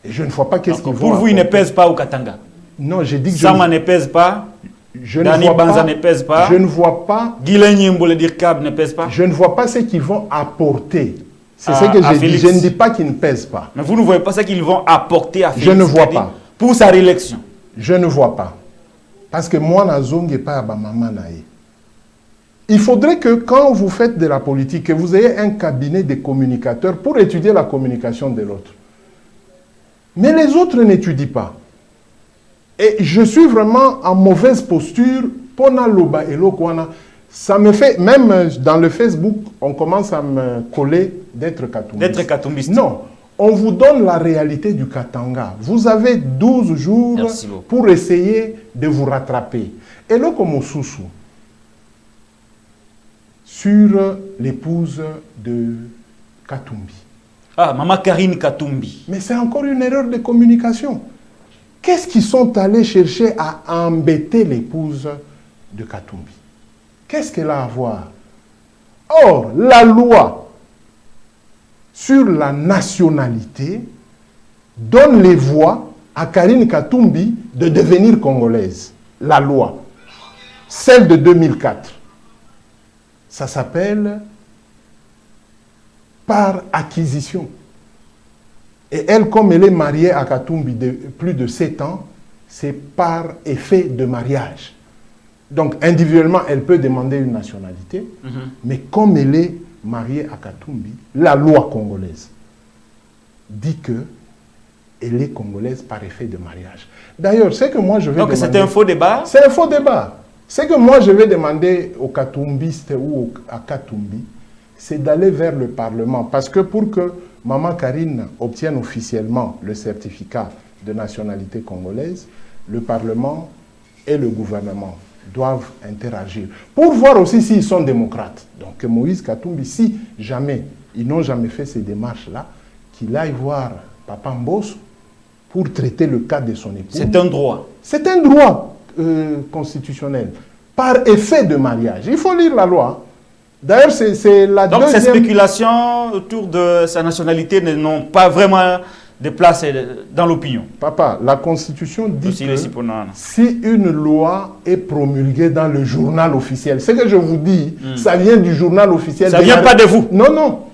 Et je ne vois pas qu'est-ce qu'ils vont... Pour vous, ils ne pèsent pas au Katanga? Non, j'ai dit que Sama ne pèse pas. Dani Banza ne pèse pas. Je ne vois pas. Guilain Mbole Dirkab ne pèse pas. Je ne vois pas ce qu'ils vont apporter. C'est ce que j'ai dit. Je ne dis pas qu'ils ne pèsent pas. Mais vous ne voyez pas ce qu'ils vont apporter à Félix? Je ne vois pas. Pour sa réélection? Je ne vois pas. Parce que moi, je n'ai pas ma maman. Il faudrait que quand vous faites de la politique, que vous ayez un cabinet de communicateurs pour étudier la communication de l'autre. Mais les autres n'étudient pas. Et je suis vraiment en mauvaise posture. Pona loba et lokwana. Ça me fait, même dans le Facebook, on commence à me coller d'être katumbiste. D'être katumbiste. Non. On vous donne la réalité du Katanga. Vous avez 12 jours pour essayer de vous rattraper. Et là, comme au Soussou, sur l'épouse de Katumbi. Ah, Maman Karine Katumbi. Mais c'est encore une erreur de communication. Qu'est-ce qu'ils sont allés chercher à embêter l'épouse de Katumbi? Qu'est-ce qu'elle a à voir? Or, la loi sur la nationalité donne les voies à Karine Katumbi de devenir congolaise. La loi. Celle de 2004. Ça s'appelle par acquisition. Et elle, comme elle est mariée à Katumbi de plus de 7 ans, c'est par effet de mariage. Donc, individuellement, elle peut demander une nationalité, mais comme elle est mariée à Katumbi, la loi congolaise dit que elle est congolaise par effet de mariage. D'ailleurs, c'est que moi je vais Donc, c'est un faux débat? C'est un faux débat. C'est que moi je vais demander aux Katumbistes ou à Katumbi, c'est d'aller vers le Parlement. Parce que pour que Maman Karine obtienne officiellement le certificat de nationalité congolaise, le Parlement et le gouvernement doivent interagir. Pour voir aussi s'ils sont démocrates. Donc Moïse Katumbi, si jamais, ils n'ont jamais fait ces démarches-là, qu'il aille voir Papa Mbosso pour traiter le cas de son épouse. C'est un droit. C'est un droit constitutionnel. Par effet de mariage. Il faut lire la loi. D'ailleurs, c'est la Donc deuxième... ces spéculations autour de sa nationalité n'ont pas vraiment de place dans l'opinion. Papa, la Constitution dit aussi que si une loi est promulguée dans le journal officiel, ce que je vous dis, ça vient du journal officiel. Ça ne vient pas de vous? Non, non.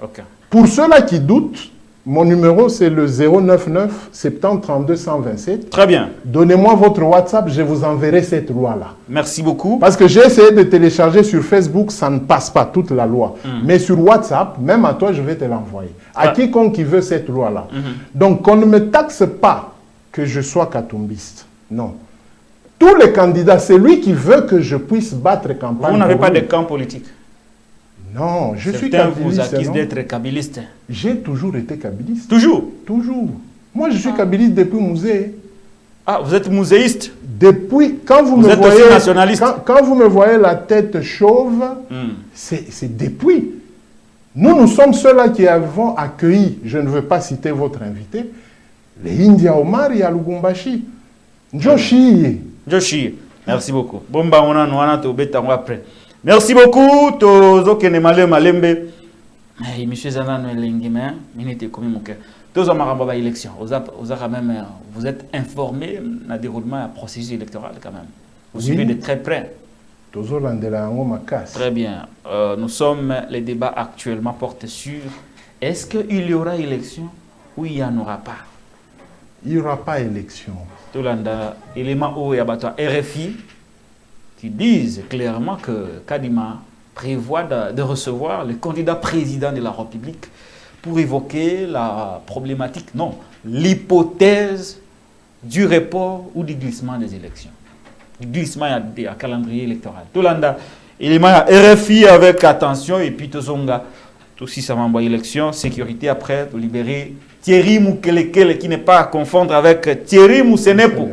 Okay. Pour ceux-là qui doutent, mon numéro c'est le 099 70 32 127. Très bien. Donnez-moi votre WhatsApp, je vous enverrai cette loi-là. Merci beaucoup. Parce que j'ai essayé de télécharger sur Facebook, ça ne passe pas toute la loi. Mais sur WhatsApp, même à toi, je vais te l'envoyer. À quiconque qui veut cette loi-là. Donc, qu'on ne me taxe pas que je sois katumbiste. Non. Tous les candidats, c'est lui qui veut que je puisse battre campagne. Vous n'avez pas de camp politique? Non, je suis kabiliste. Vous accusent d'être kabiliste. J'ai toujours été kabiliste. Toujours? Toujours. Moi, je suis kabiliste depuis Mouzé. Ah, vous êtes muséiste? Depuis, quand vous Vous me êtes voyez, aussi nationaliste? quand vous me voyez la tête chauve, c'est depuis. Nous sommes ceux-là qui avons accueilli, je ne veux pas citer votre invité, les India Omar et à Lubumbashi. Joshi. Joshi, merci beaucoup. Bomba, on a après. Merci beaucoup. Tozo Kene Malembe. Monsieur Zanan Lengime, minute comme mon cœur. Tous en marababa élection. Vous êtes informé du déroulement de la processus électorale quand même. Vous suivez de très près. Très bien. Les débats actuellement portent sur est-ce qu'il y aura élection ou il n'y en aura pas? Il n'y aura pas élection. Tolanda, élément où il y a RFI qui disent clairement que Kadima prévoit de recevoir le candidat président de la République pour évoquer la problématique, non, l'hypothèse du report ou du glissement des élections. Du glissement à calendrier électoral. Tolanda, élément RFI avec attention et puis Tozonga, tout si ça m'envoie élection, sécurité après, de libérer Thierry Moukelekele qui n'est pas à confondre avec Thierry Moussenepo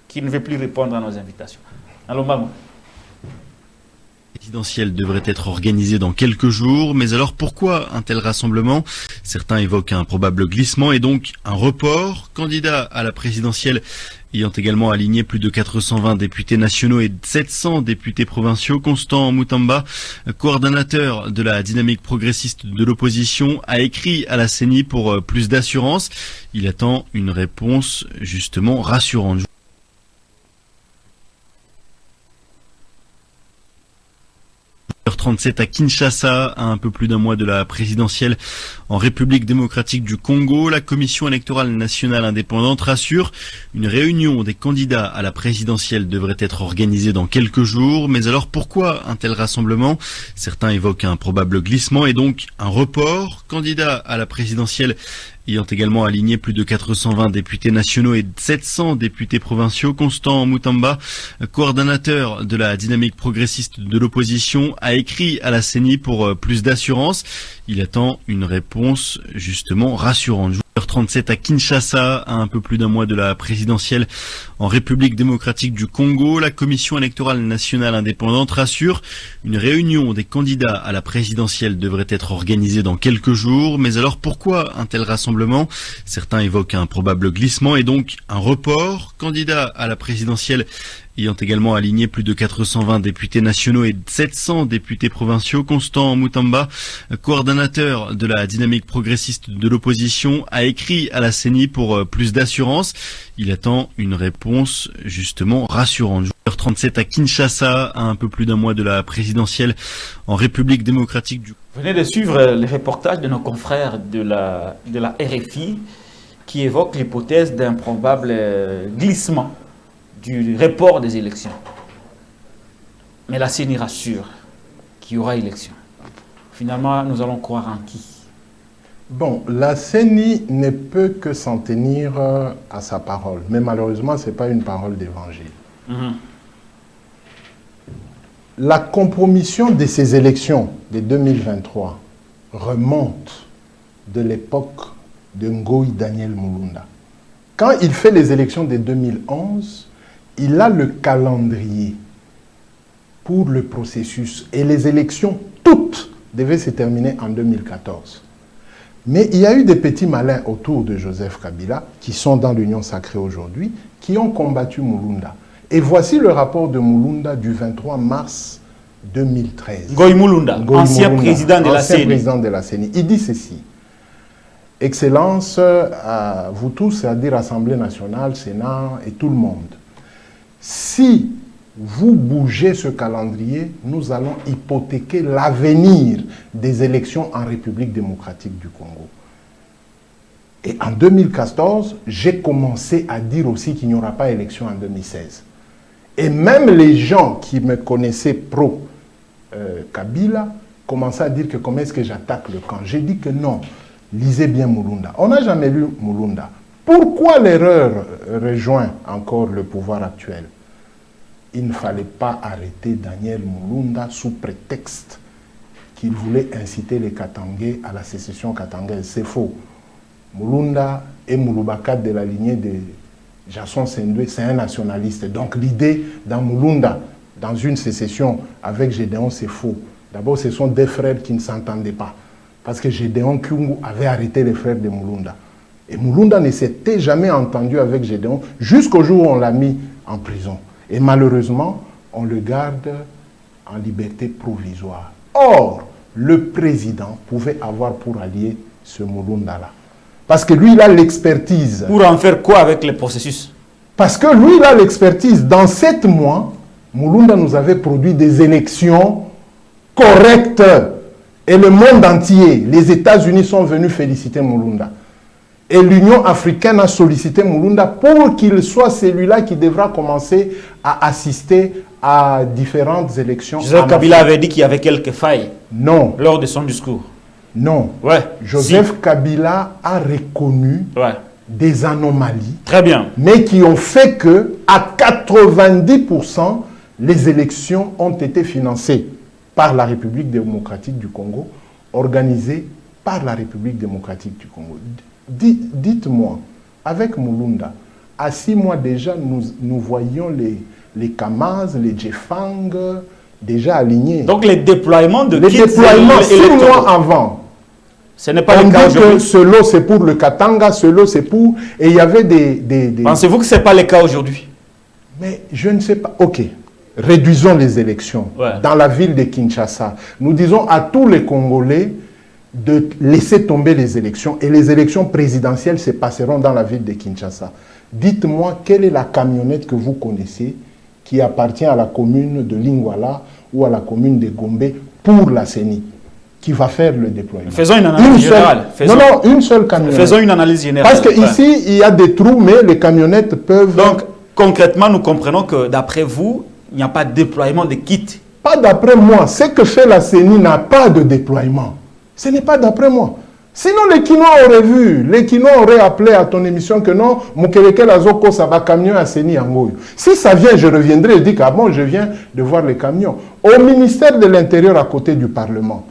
qui ne veut plus répondre à nos invitations. Allons, maman. La présidentielle devrait être organisée dans quelques jours, mais alors pourquoi un tel rassemblement? Certains évoquent un probable glissement et donc un report. Candidat à la présidentielle ayant également aligné plus de 420 députés nationaux et 700 députés provinciaux, Constant Moutamba, coordonnateur de la dynamique progressiste de l'opposition, a écrit à la CENI pour plus d'assurance. Il attend une réponse justement rassurante. 37 à Kinshasa, à un peu plus d'un mois de la présidentielle en République démocratique du Congo, la Commission électorale nationale indépendante rassure, une réunion des candidats à la présidentielle devrait être organisée dans quelques jours. Mais alors pourquoi un tel rassemblement? Certains évoquent un probable glissement et donc un report. Candidat à la présidentielle ayant également aligné plus de 420 députés nationaux et 700 députés provinciaux, Constant Moutamba, coordonnateur de la dynamique progressiste de l'opposition, a écrit à la CENI pour plus d'assurance. Il attend une réponse justement rassurante. 37 à Kinshasa, à un peu plus d'un mois de la présidentielle en République démocratique du Congo, la Commission électorale nationale indépendante rassure, une réunion des candidats à la présidentielle devrait être organisée dans quelques jours. Mais alors pourquoi un tel rassemblement? Certains évoquent un probable glissement et donc un report. Candidat à la présidentielle ayant également aligné plus de 420 députés nationaux et 700 députés provinciaux, Constant Moutamba, coordonnateur de la dynamique progressiste de l'opposition, a écrit à la CENI pour plus d'assurance. Il attend une réponse justement rassurante. 37 à Kinshasa, à un peu plus d'un mois de la présidentielle en République démocratique du... Vous venez de suivre les reportages de nos confrères de la RFI qui évoquent l'hypothèse d'un probable glissement du report des élections. Mais la CENI rassure qu'il y aura élection. Finalement, nous allons croire en qui? Bon, la CENI ne peut que s'en tenir à sa parole. Mais malheureusement, ce n'est pas une parole d'évangile. La compromission de ces élections de 2023 remonte de l'époque de Ngoï Daniel Mulunda. Quand il fait les élections de 2011, il a le calendrier pour le processus. Et les élections, toutes, devaient se terminer en 2014. Mais il y a eu des petits malins autour de Joseph Kabila, qui sont dans l'Union sacrée aujourd'hui, qui ont combattu Mulunda. Et voici le rapport de Mulunda du 23 mars 2013. Ngoï Mulunda, ancien président de la CENI. Il dit ceci. Excellence à vous tous, c'est-à-dire Assemblée nationale, Sénat et tout le monde. Si vous bougez ce calendrier, nous allons hypothéquer l'avenir des élections en République démocratique du Congo. Et en 2014, j'ai commencé à dire aussi qu'il n'y aura pas élection en 2016. Et même les gens qui me connaissaient pro-Kabila commençaient à dire que comment est-ce que j'attaque le camp. J'ai dit que non, lisez bien Mulunda. On n'a jamais lu Mulunda. Pourquoi l'erreur rejoint encore le pouvoir actuel? Il ne fallait pas arrêter Daniel Mulunda sous prétexte qu'il voulait inciter les Katangais à la sécession katangaise. C'est faux. Mulunda est Mouloubakat de la lignée Jason Sendwe, c'est un nationaliste. Donc l'idée dans Mulunda, dans une sécession avec Gédéon, c'est faux. D'abord, ce sont des frères qui ne s'entendaient pas. Parce que Gédéon Kyungu avait arrêté les frères de Mulunda. Et Mulunda ne s'était jamais entendu avec Gédéon jusqu'au jour où on l'a mis en prison. Et malheureusement, on le garde en liberté provisoire. Or, le président pouvait avoir pour allié ce Mulunda-là. Parce que lui, il a l'expertise. Pour en faire quoi avec le processus? Parce que lui, il a l'expertise. Dans 7 mois, Mulunda nous avait produit des élections correctes. Et le monde entier, les États-Unis sont venus féliciter Mulunda. Et l'Union africaine a sollicité Mulunda pour qu'il soit celui-là qui devra commencer à assister à différentes élections. Joseph Kabila avait dit qu'il y avait quelques failles. Non. Lors de son discours. Non. Ouais. Joseph Kabila a reconnu des anomalies. Très bien. Mais qui ont fait que, à 90%, les élections ont été financées par la République démocratique du Congo, organisées par la République démocratique du Congo. Dites-moi, avec Mulunda, à 6 mois déjà, nous voyions les Kamaz, les Djefang déjà alignés. Donc les déploiements de les déploiements 6 mois avant. Ce n'est pas le cas aujourd'hui. Ce lot c'est pour le Katanga, ce lot c'est pour... Et il y avait des... Pensez-vous que ce n'est pas le cas aujourd'hui? Mais je ne sais pas. Ok, réduisons les élections. Dans la ville de Kinshasa, nous disons à tous les Congolais de laisser tomber les élections. Et les élections présidentielles se passeront dans la ville de Kinshasa. Dites-moi, quelle est la camionnette que vous connaissez qui appartient à la commune de Lingwala ou à la commune de Gombe pour la CENI qui va faire le déploiement? Faisons une analyse générale. Non, une seule camionnette. Faisons une analyse générale. Parce qu'ici, il y a des trous, mais les camionnettes peuvent... Donc, concrètement, nous comprenons que d'après vous, il n'y a pas de déploiement de kits. Pas d'après moi. Ce que fait la CENI n'a pas de déploiement. Ce n'est pas d'après moi. Sinon, les Kinois auraient vu. Les Kinois auraient appelé à ton émission que non, Mukeleke Lazoko, ça va camion à CENI Angoyo. Si ça vient, je reviendrai et dis que bon, je viens de voir les camions. Au ministère de l'Intérieur, à côté du Parlement,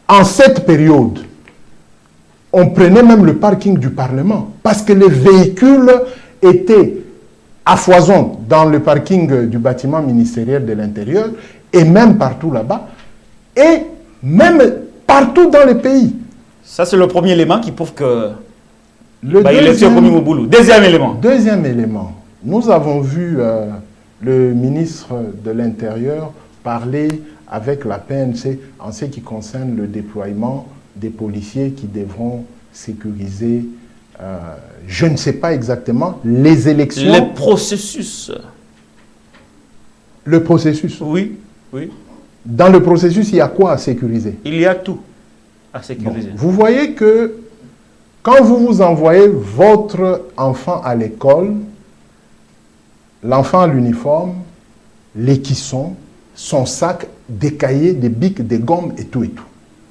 en cette période, on prenait même le parking du Parlement parce que les véhicules étaient à foison dans le parking du bâtiment ministériel de l'Intérieur et même partout là-bas et même partout dans le pays. Ça, c'est le premier élément qui prouve que... Deuxième élément. Nous avons vu le ministre de l'Intérieur parler avec la PNC en ce qui concerne le déploiement des policiers qui devront sécuriser, je ne sais pas exactement, les élections. Le processus. Le processus. Oui, oui. Dans le processus, il y a quoi à sécuriser? Il y a tout à sécuriser. Bon, vous voyez que quand vous envoyez votre enfant à l'école, l'enfant à l'uniforme, l'équisson, son sac, des cahiers, des bics, des gommes et tout et tout.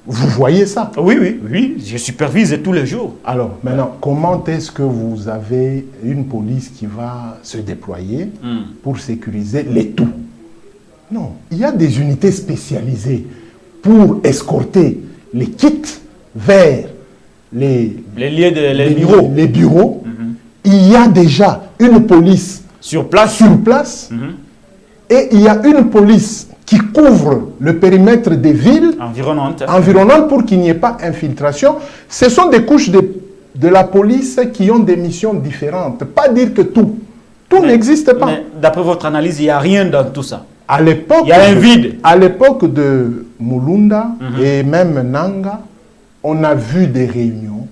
Vous voyez ça? Oui, je supervise tous les jours. Alors, maintenant, comment est-ce que vous avez une police qui va se déployer pour sécuriser les tout? Non, il y a des unités spécialisées pour escorter les kits vers les bureaux. Il y a déjà une police sur place. Et il y a une police qui couvre le périmètre des villes environnantes pour qu'il n'y ait pas infiltration. Ce sont des couches de la police qui ont des missions différentes. Pas dire que tout n'existe pas. Mais d'après votre analyse, il n'y a rien dans tout ça. À l'époque, il y a un vide. À l'époque de Mulunda et même Nanga, on a vu des réunions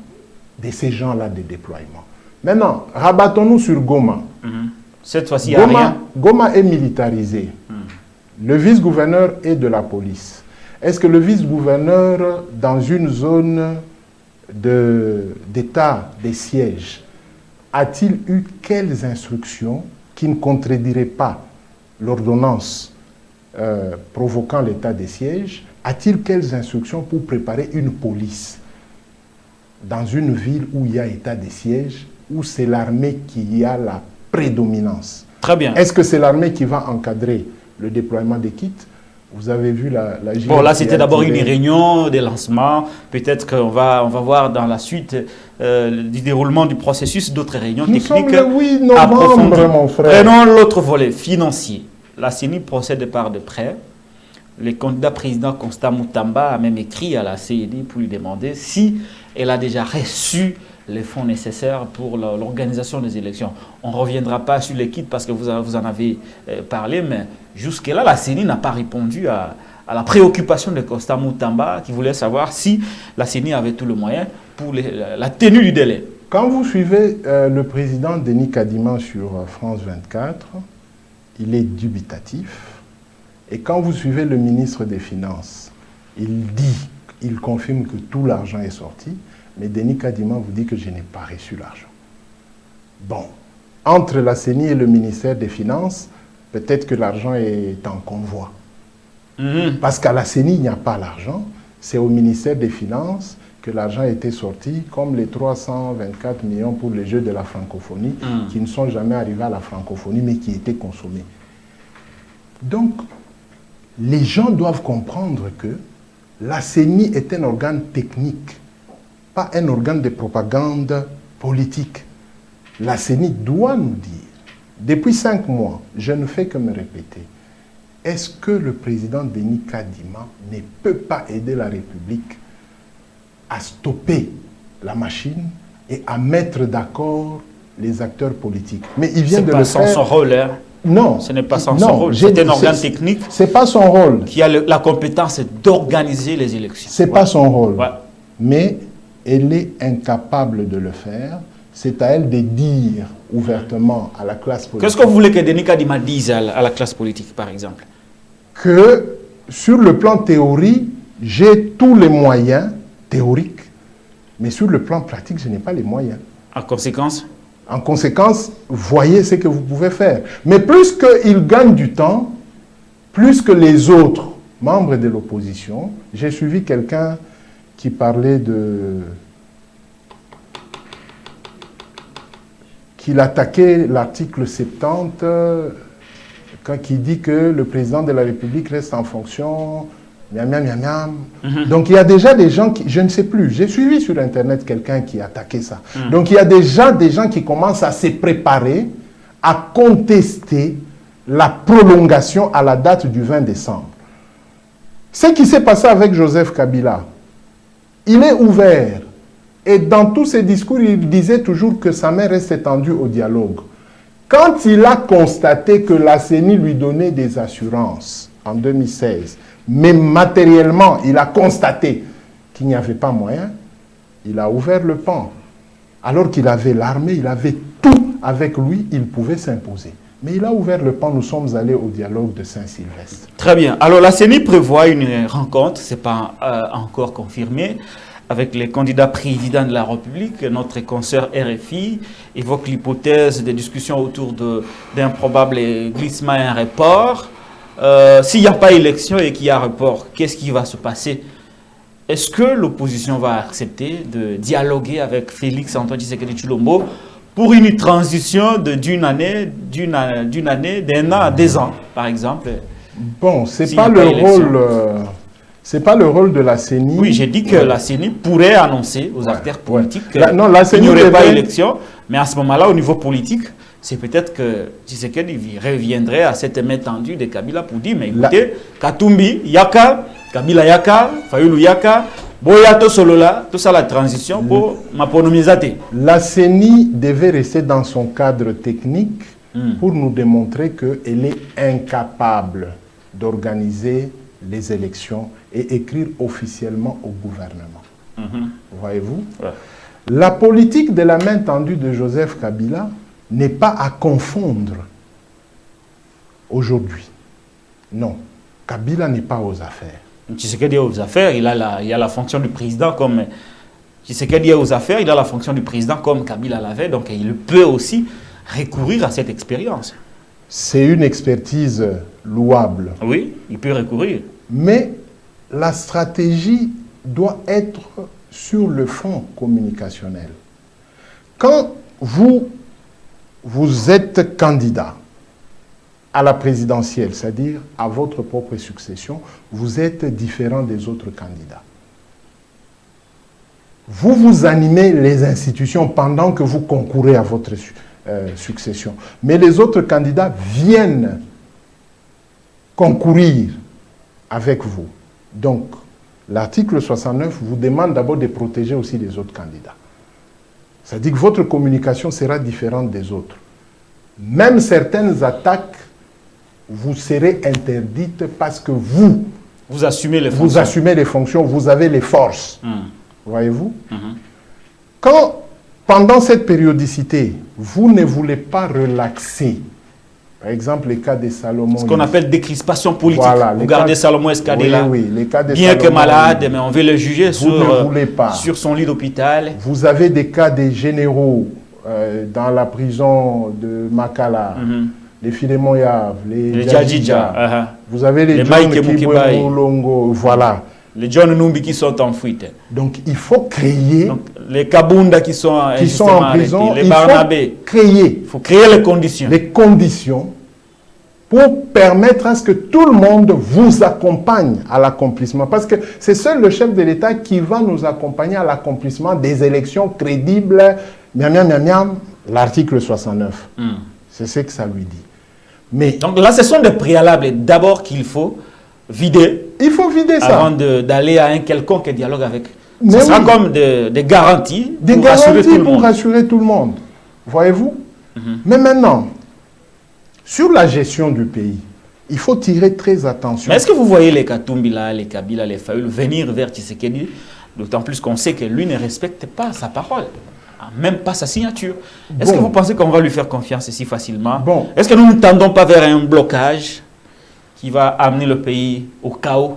de ces gens-là de déploiement. Maintenant, rabattons-nous sur Goma. Cette fois-ci, il n'y a rien. Goma est militarisé. Le vice-gouverneur est de la police. Est-ce que le vice-gouverneur, dans une zone d'état des sièges, a-t-il eu quelles instructions qui ne contrediraient pas l'ordonnance provoquant l'état des sièges? A-t-il quelles instructions pour préparer une police dans une ville où il y a état des sièges, où c'est l'armée qui a la prédominance? Très bien. Est-ce que c'est l'armée qui va encadrer le déploiement des kits Vous avez vu la Bon, là, c'était d'abord une réunion de lancement. Peut-être qu'on va voir dans la suite du déroulement du processus d'autres réunions techniques. Nous sommes le 8 novembre, mon frère. Prenons l'autre volet, financier. La CENI procède par de prêts. Le candidat président Constant Moutamba a même écrit à la CENI pour lui demander si elle a déjà reçu les fonds nécessaires pour l'organisation des élections. On ne reviendra pas sur les kits parce que vous en avez parlé, mais jusque-là, la CENI n'a pas répondu à la préoccupation de Constant Moutamba qui voulait savoir si la CENI avait tout le moyen pour la tenue du délai. Quand vous suivez le président Denis Kadima sur France 24, il est dubitatif. Et quand vous suivez le ministre des Finances, il confirme que tout l'argent est sorti, mais Denis Kadima vous dit que je n'ai pas reçu l'argent. Bon, entre la CENI et le ministère des Finances, peut-être que l'argent est en convoi. Parce qu'à la CENI, il n'y a pas l'argent, c'est au ministère des Finances que l'argent a été sorti, comme les 324 millions pour les Jeux de la francophonie, qui ne sont jamais arrivés à la francophonie, mais qui étaient consommés. Donc, les gens doivent comprendre que la CENI est un organe technique, pas un organe de propagande politique. La CENI doit nous dire, depuis 5 mois, je ne fais que me répéter, est-ce que le président Denis Kadima ne peut pas aider la République à stopper la machine et à mettre d'accord les acteurs politiques? Mais il vient de le faire. C'est pas son rôle, hein. Non. Ce n'est pas son rôle. C'est un organe technique. C'est pas son rôle. Qui a la compétence d'organiser les élections. C'est pas son rôle. Ouais. Mais elle est incapable de le faire. C'est à elle de dire ouvertement à la classe politique. Qu'est-ce que vous voulez que Denis Kadima dise à la classe politique, par exemple? Que sur le plan théorique, j'ai tous les moyens théoriques, mais sur le plan pratique, je n'ai pas les moyens. En conséquence? En conséquence, voyez ce que vous pouvez faire. Mais plus qu'il gagne du temps, plus que les autres membres de l'opposition, j'ai suivi quelqu'un qui parlait qu'il attaquait l'article 70, qui dit que le président de la République reste en fonction, miam, miam, miam, miam. Donc il y a déjà des gens qui, je ne sais plus, j'ai suivi sur Internet quelqu'un qui attaquait ça. Donc il y a déjà des gens qui commencent à se préparer à contester la prolongation à la date du 20 décembre. Ce qui s'est passé avec Joseph Kabila, il est ouvert. Et dans tous ses discours, il disait toujours que sa main reste étendue au dialogue. Quand il a constaté que la CENI lui donnait des assurances en 2016, mais matériellement, il a constaté qu'il n'y avait pas moyen, il a ouvert le pan. Alors qu'il avait l'armée, il avait tout avec lui, il pouvait s'imposer. Mais il a ouvert le pan, nous sommes allés au dialogue de Saint-Sylvestre. Très bien. Alors la CENI prévoit une rencontre, ce n'est pas encore confirmé, avec les candidats présidents de la République. Notre consoeur RFI évoque l'hypothèse des discussions autour d'un probable glissement et un report. S'il n'y a pas élection et qu'il y a report, qu'est-ce qui va se passer? Est-ce que l'opposition va accepter de dialoguer avec Félix Antoine Tshisekedi Tshilombo pour une transition d'une année, d'un an à 2 ans, par exemple? Bon, c'est pas le rôle. C'est pas le rôle de la CENI. Oui, j'ai dit que la CENI pourrait annoncer aux acteurs politiques qu'il n'y aurait pas d'élection, mais à ce moment-là, au niveau politique, c'est peut-être que Tshisekedi reviendrait à cette main tendue de Kabila pour dire, mais écoutez, Katumbi, Yaka, Kabila Yaka, Fayulu Yaka, Boyato Solola, tout ça la transition pour Maponomizate. La CENI devait rester dans son cadre technique pour nous démontrer qu'elle est incapable d'organiser les élections et écrire officiellement au gouvernement. Voyez-vous? Ouais. La politique de la main tendue de Joseph Kabila n'est pas à confondre aujourd'hui. Non, Kabila n'est pas aux affaires. Tshisekedi est aux affaires, il a la fonction du président comme... Tshisekedi est aux affaires, il a la fonction du président comme Kabila l'avait, donc il peut aussi recourir à cette expérience. C'est une expertise louable. Oui, il peut recourir. Mais la stratégie doit être sur le fond communicationnel. Quand vous êtes candidat à la présidentielle, c'est-à-dire à votre propre succession, vous êtes différent des autres candidats. Vous animez les institutions pendant que vous concourez à votre succession. Mais les autres candidats viennent concourir avec vous. Donc, l'article 69 vous demande d'abord de protéger aussi les autres candidats. C'est-à-dire que votre communication sera différente des autres. Même certaines attaques vous serez interdites parce que vous assumez les fonctions. Vous assumez les fonctions, vous avez les forces. Voyez-vous? Quand, pendant cette périodicité, vous ne voulez pas relaxer, par exemple, les cas de Salomon... Ce qu'on appelle décrispation politique. Voilà, vous gardez Salomon Escadé là. Oui, les cas de bien Salomon, que malade, mais on veut le juger sur son lit d'hôpital. Vous avez des cas de généraux dans la prison de Makala, les Philémon Yav, les Djadjidja. Vous avez les John Kibwe-Moulongo, voilà. Les John Numbi qui sont en fuite. Donc il faut créer... Donc, les Kabunda qui sont en prison, les Barnabé. Il faut créer les conditions. Les conditions pour permettre à ce que tout le monde vous accompagne à l'accomplissement. Parce que c'est seul le chef de l'État qui va nous accompagner à l'accomplissement des élections crédibles. L'article 69. C'est ce que ça lui dit. Mais, donc là, ce sont des préalables d'abord qu'il faut vider. Il faut vider ça. Avant d'aller à un quelconque dialogue avec. Ce sera comme des garanties pour rassurer tout le monde. Voyez-vous? Mais maintenant, sur la gestion du pays, il faut tirer très attention. Mais est-ce que vous voyez les Katumbi là, les Kabila, les Fayoulou venir vers Tshisekedi, d'autant plus qu'on sait que lui ne respecte pas sa parole, même pas sa signature. Est-ce que vous pensez qu'on va lui faire confiance si facilement? Est-ce que nous ne tendons pas vers un blocage qui va amener le pays au chaos?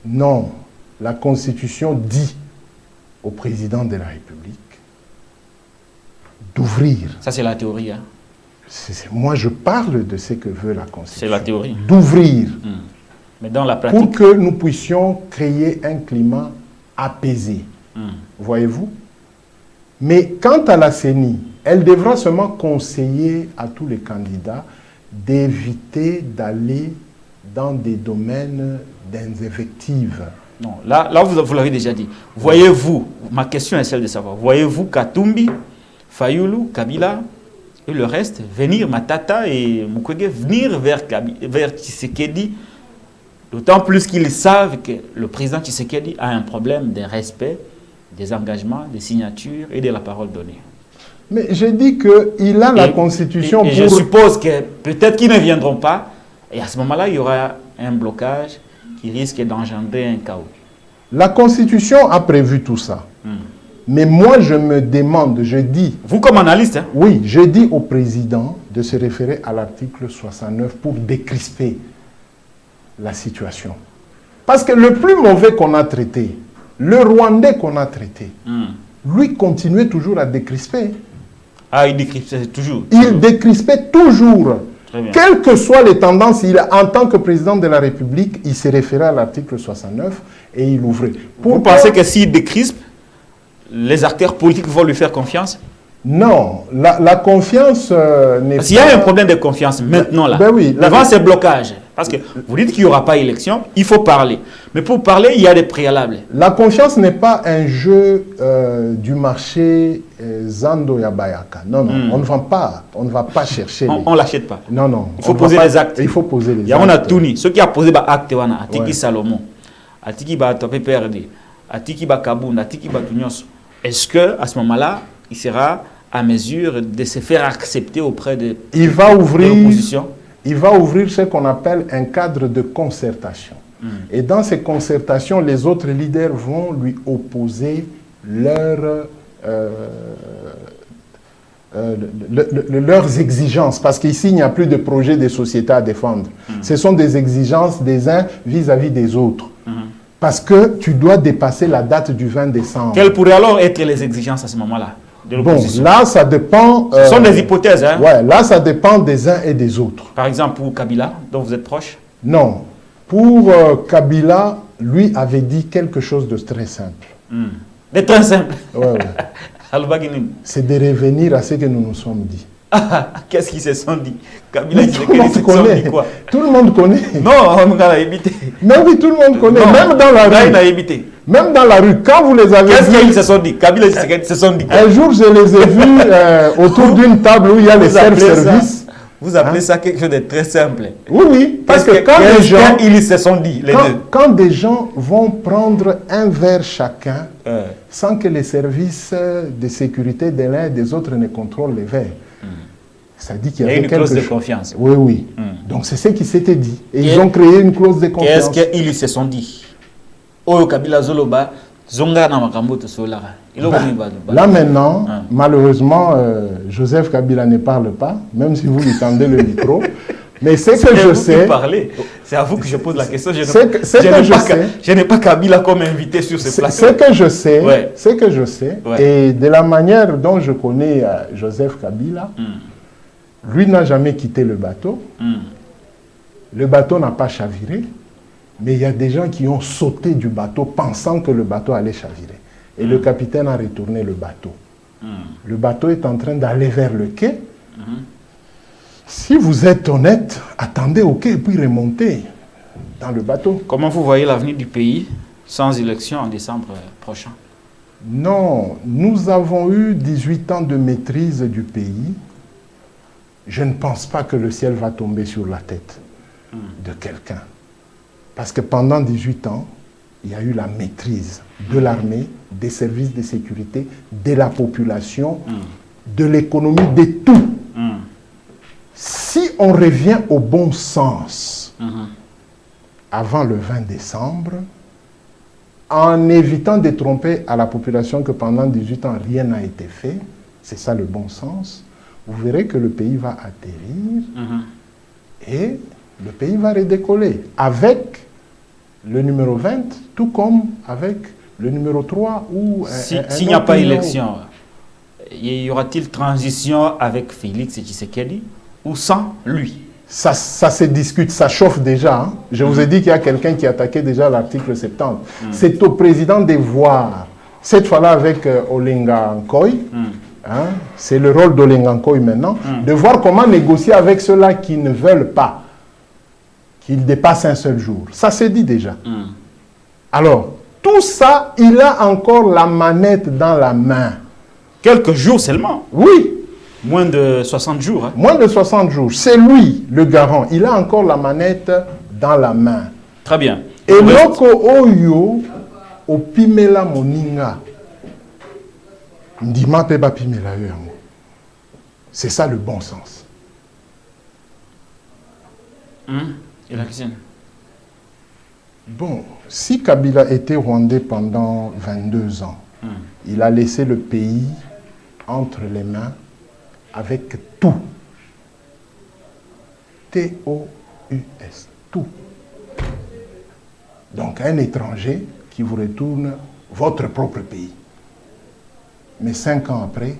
Non. La Constitution dit au président de la République d'ouvrir. Ça, c'est la théorie. Hein? Moi, je parle de ce que veut la Constitution. C'est la théorie. D'ouvrir. Mais dans la pratique... Pour que nous puissions créer un climat apaisé. Voyez-vous? Mais quant à la CENI, elle devra seulement conseiller à tous les candidats d'éviter d'aller dans des domaines d'invective. Non, là vous l'avez déjà dit. Voyez-vous, ma question est celle de savoir, voyez-vous Katumbi, Fayoulou, Kabila et le reste venir, Matata et Mukwege, venir vers Tshisekedi, d'autant plus qu'ils savent que le président Tshisekedi a un problème de respect des engagements, des signatures et de la parole donnée. Mais j'ai dit qu'il a la Constitution et je suppose que peut-être qu'ils ne viendront pas, et à ce moment-là, il y aura un blocage qui risque d'engendrer un chaos. La Constitution a prévu tout ça. Mais moi, je me demande, je dis... Vous comme analyste, hein? Oui, je dis au président de se référer à l'article 69 pour décrisper la situation. Parce que le plus mauvais qu'on a traité, le Rwandais qu'on a traité, lui continuait toujours à décrisper. Ah, il décrispait toujours. Il décrispait toujours. Quelles que soient les tendances, en tant que président de la République, il s'est référé à l'article 69 et il ouvrait. Vous pensez que s'il décrispe, les acteurs politiques vont lui faire confiance? Non, la confiance n'est pas... S'il y a un problème de confiance maintenant, là, devant ces blocages, parce que vous dites qu'il n'y aura pas élection, il faut parler. Mais pour parler, il y a des préalables. La confiance n'est pas un jeu du marché Zando Yabayaka. Non, non, on ne vend pas, on ne va pas chercher. On ne l'achète pas. Non, non. Il faut poser les actes. Il faut poser les actes. Il y a un Touni, ceux qui a posé les actes, Atiki Salomon, Atiki Batopé Perdi, Atiki Bakabunda, Atiki Batunyos. Est-ce qu'à ce moment-là, il sera à mesure de se faire accepter auprès de l'opposition? Il va ouvrir ce qu'on appelle un cadre de concertation. Et dans ces concertations, les autres leaders vont lui opposer leurs exigences. Parce qu'ici, il n'y a plus de projet de société à défendre. Ce sont des exigences des uns vis-à-vis des autres. Parce que tu dois dépasser la date du 20 décembre. Quelles pourraient alors être les exigences à ce moment-là? Bon, là, ça dépend... Ce sont des hypothèses, hein? Ouais, là, ça dépend des uns et des autres. Par exemple, pour Kabila, dont vous êtes proche? Non. Pour Kabila, lui avait dit quelque chose de très simple. De très simple? Ouais, ouais. C'est de revenir à ce que nous nous sommes dit. Qu'est-ce qu'ils se sont dit? Kabila Tout le monde connaît. quoi? Tout le monde connaît. Non, on a évité. Mais oui, tout le monde connaît. Non, Même dans la là, il a rue. évité. Même dans la rue, quand vous les avez Qu'est-ce vus... qu'ils se sont dit? Kabila se sont dit quoi? Un jour, je les ai vus autour d'une table où il y a les self-service. Vous appelez ça quelque chose de très simple. Oui, oui. Parce que quand des gens... Ils se sont dit, les deux. Quand des gens vont prendre un verre chacun, sans que les services de sécurité de l'un et des autres ne contrôlent les verres, ça dit qu'il y avait une clause de confiance. Oui, oui. Donc c'est ce qui s'était dit. Et ils ont créé une clause de confiance. Qu'est-ce qu'ils se sont dit? Oh, Kabila Zoloba, Zonga na makambo to solara. Là maintenant, malheureusement, Joseph Kabila ne parle pas, même si vous lui tendez le micro. Mais c'est que je sais... C'est à vous que je pose la question. Je n'ai pas Kabila comme invité sur ce plateau. C'est que je sais. Ouais. C'est que je sais. Ouais. Et de la manière dont je connais Joseph Kabila, lui n'a jamais quitté le bateau. Le bateau n'a pas chaviré. Mais il y a des gens qui ont sauté du bateau pensant que le bateau allait chavirer. Et le capitaine a retourné le bateau. Le bateau est en train d'aller vers le quai. Si vous êtes honnête, attendez au quai et puis remontez dans le bateau. Comment vous voyez l'avenir du pays sans élection en décembre prochain? Non, nous avons eu 18 ans de maîtrise du pays. Je ne pense pas que le ciel va tomber sur la tête de quelqu'un. Parce que pendant 18 ans, il y a eu la maîtrise de l'armée, des services de sécurité, de la population, de l'économie, de tout. Si on revient au bon sens, avant le 20 décembre, en évitant de tromper à la population que pendant 18 ans, rien n'a été fait, c'est ça le bon sens, vous verrez que le pays va atterrir et le pays va redécoller avec le numéro 20, tout comme avec le numéro 3 ou... S'il n'y a pas élection, y aura-t-il transition avec Félix Tshisekedi ou sans lui? Ça se discute, ça chauffe déjà. Hein. Je vous ai dit qu'il y a quelqu'un qui attaquait déjà l'article 70. C'est au président de voir, cette fois-là avec Olenga Nkoy, hein, c'est le rôle d'Olenga Nkoy maintenant, de voir comment négocier avec ceux-là qui ne veulent pas qu'il dépasse un seul jour. Ça s'est dit déjà. Alors, tout ça, il a encore la manette dans la main. Quelques jours seulement? Oui. Moins de 60 jours. Hein? Moins de 60 jours. C'est lui, le garant. Il a encore la manette dans la main. Très bien. Et loko oyo, opimela moninga. Ndima peba pimela yo yango. C'est ça le bon sens. Bon, si Kabila était rwandais pendant 22 ans, il a laissé le pays entre les mains avec tout. T-O-U-S, tout. Donc un étranger qui vous retourne votre propre pays. Mais 5 ans après,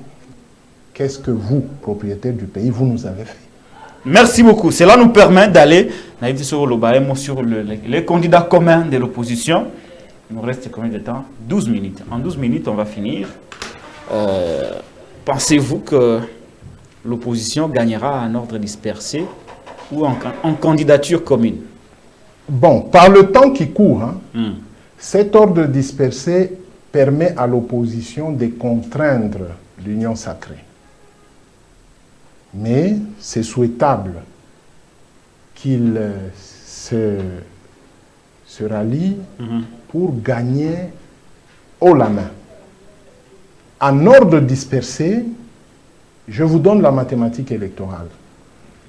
qu'est-ce que vous, propriétaire du pays, vous nous avez fait? Merci beaucoup. Cela nous permet d'aller sur les candidats communs de l'opposition. Il nous reste combien de temps? 12 minutes. En 12 minutes, on va finir. Pensez-vous que l'opposition gagnera en ordre dispersé ou en candidature commune? Bon, par le temps qui court, hein, cet ordre dispersé permet à l'opposition de contraindre l'union sacrée. Mais c'est souhaitable qu'il se rallie pour gagner haut la main. En ordre dispersé, je vous donne la mathématique électorale.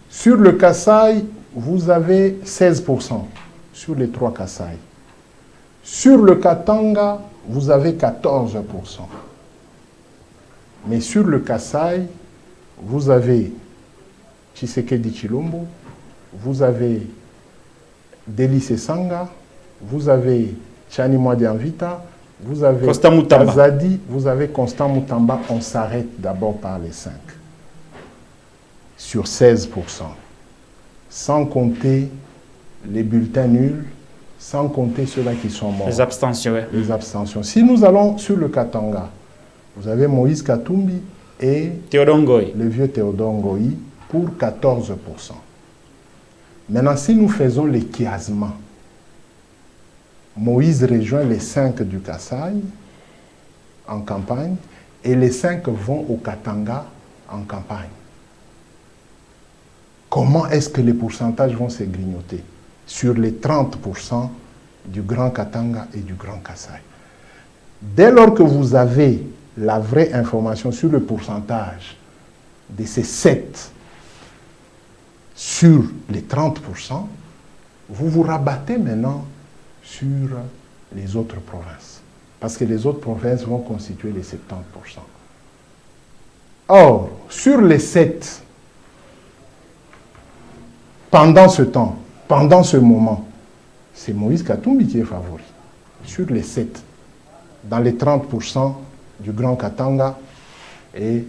Sur le Kasaï, vous avez 16% sur les 3 Kasaï. Sur le Katanga, vous avez 14%. Mais sur le Kasaï, vous avez Tshisekedi Chilombo, vous avez Délice Sanga, vous avez Chani Mwadianvita, vous avez Azadi, vous avez Constant Moutamba. On s'arrête d'abord par les 5. Sur 16%. Sans compter les bulletins nuls, sans compter ceux-là qui sont morts. Les abstentions, oui. Les abstentions. Si nous allons sur le Katanga, vous avez Moïse Katumbi, et Théodore Ngoy. le vieux Théodore Ngoy pour 14%. Maintenant, si nous faisons les chiasements, Moïse rejoint les 5 du Kasaï en campagne et les 5 vont au Katanga en campagne. Comment est-ce que les pourcentages vont se grignoter sur les 30% du Grand Katanga et du Grand Kasaï? Dès lors que vous avez la vraie information sur le pourcentage de ces 7 sur les 30%, vous vous rabattez maintenant sur les autres provinces. Parce que les autres provinces vont constituer les 70%. Or, sur les 7, pendant ce temps, pendant ce moment, c'est Moïse Katumbi qui est favori. Sur les 7, dans les 30% du Grand Katanga et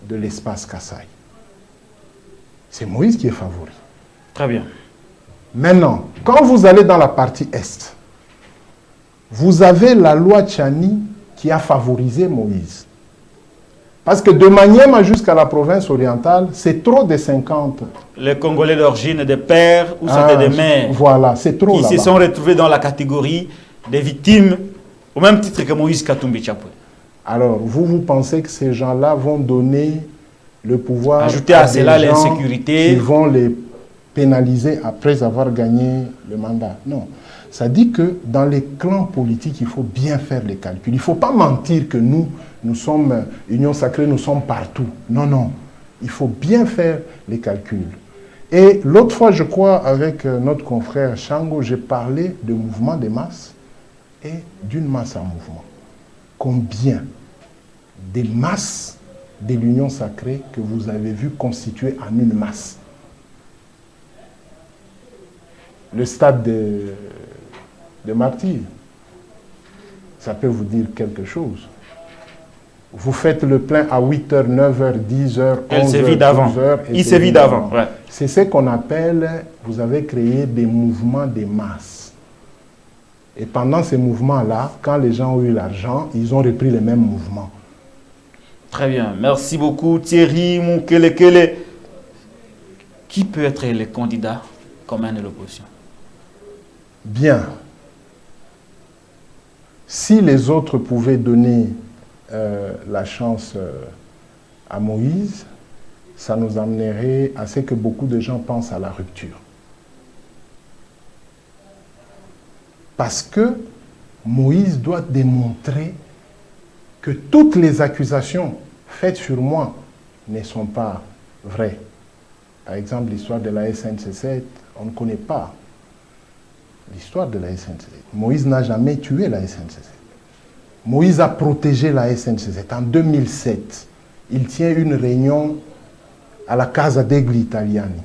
de l'espace Kasaï. C'est Moïse qui est favori. Très bien. Maintenant, quand vous allez dans la partie Est, vous avez la loi Tchani qui a favorisé Moïse. Parce que de Maniema jusqu'à la province orientale, c'est trop de 50. Les Congolais d'origine des pères ou c'était des mères. Voilà, c'est trop qui là-bas. se sont retrouvés dans la catégorie des victimes au même titre que Moïse Katumbi Chapwe. Alors, vous pensez que ces gens-là vont donner le pouvoir ajouter à cela des gens l'insécurité qui vont les pénaliser après avoir gagné le mandat? Non. Ça dit que dans les clans politiques, il faut bien faire les calculs. Il ne faut pas mentir que nous sommes Union Sacrée, nous sommes partout. Non, non. Il faut bien faire les calculs. Et l'autre fois, je crois, avec notre confrère Shango, j'ai parlé de mouvement des masses et d'une masse en mouvement. Combien des masses de l'Union Sacrée que vous avez vu constituées en une masse? Le stade de martyrs, ça peut vous dire quelque chose. Vous faites le plein à 8h, 9h, 10h, 11h, 12h. Il se vide avant. Ouais. C'est ce qu'on appelle, vous avez créé des mouvements des masses. Et pendant ces mouvements-là, quand les gens ont eu l'argent, ils ont repris les mêmes mouvements. Très bien. Merci beaucoup Thierry Moukelekele. Qui peut être les candidats communs de l'opposition? Bien. Si les autres pouvaient donner la chance à Moïse, ça nous amènerait à ce que beaucoup de gens pensent à la rupture. Parce que Moïse doit démontrer que toutes les accusations faites sur moi ne sont pas vraies. Par exemple, l'histoire de la SNC7, on ne connaît pas l'histoire de la SNC7. Moïse n'a jamais tué la SNC7. Moïse a protégé la SNC7. En 2007, il tient une réunion à la Casa degli Italiani.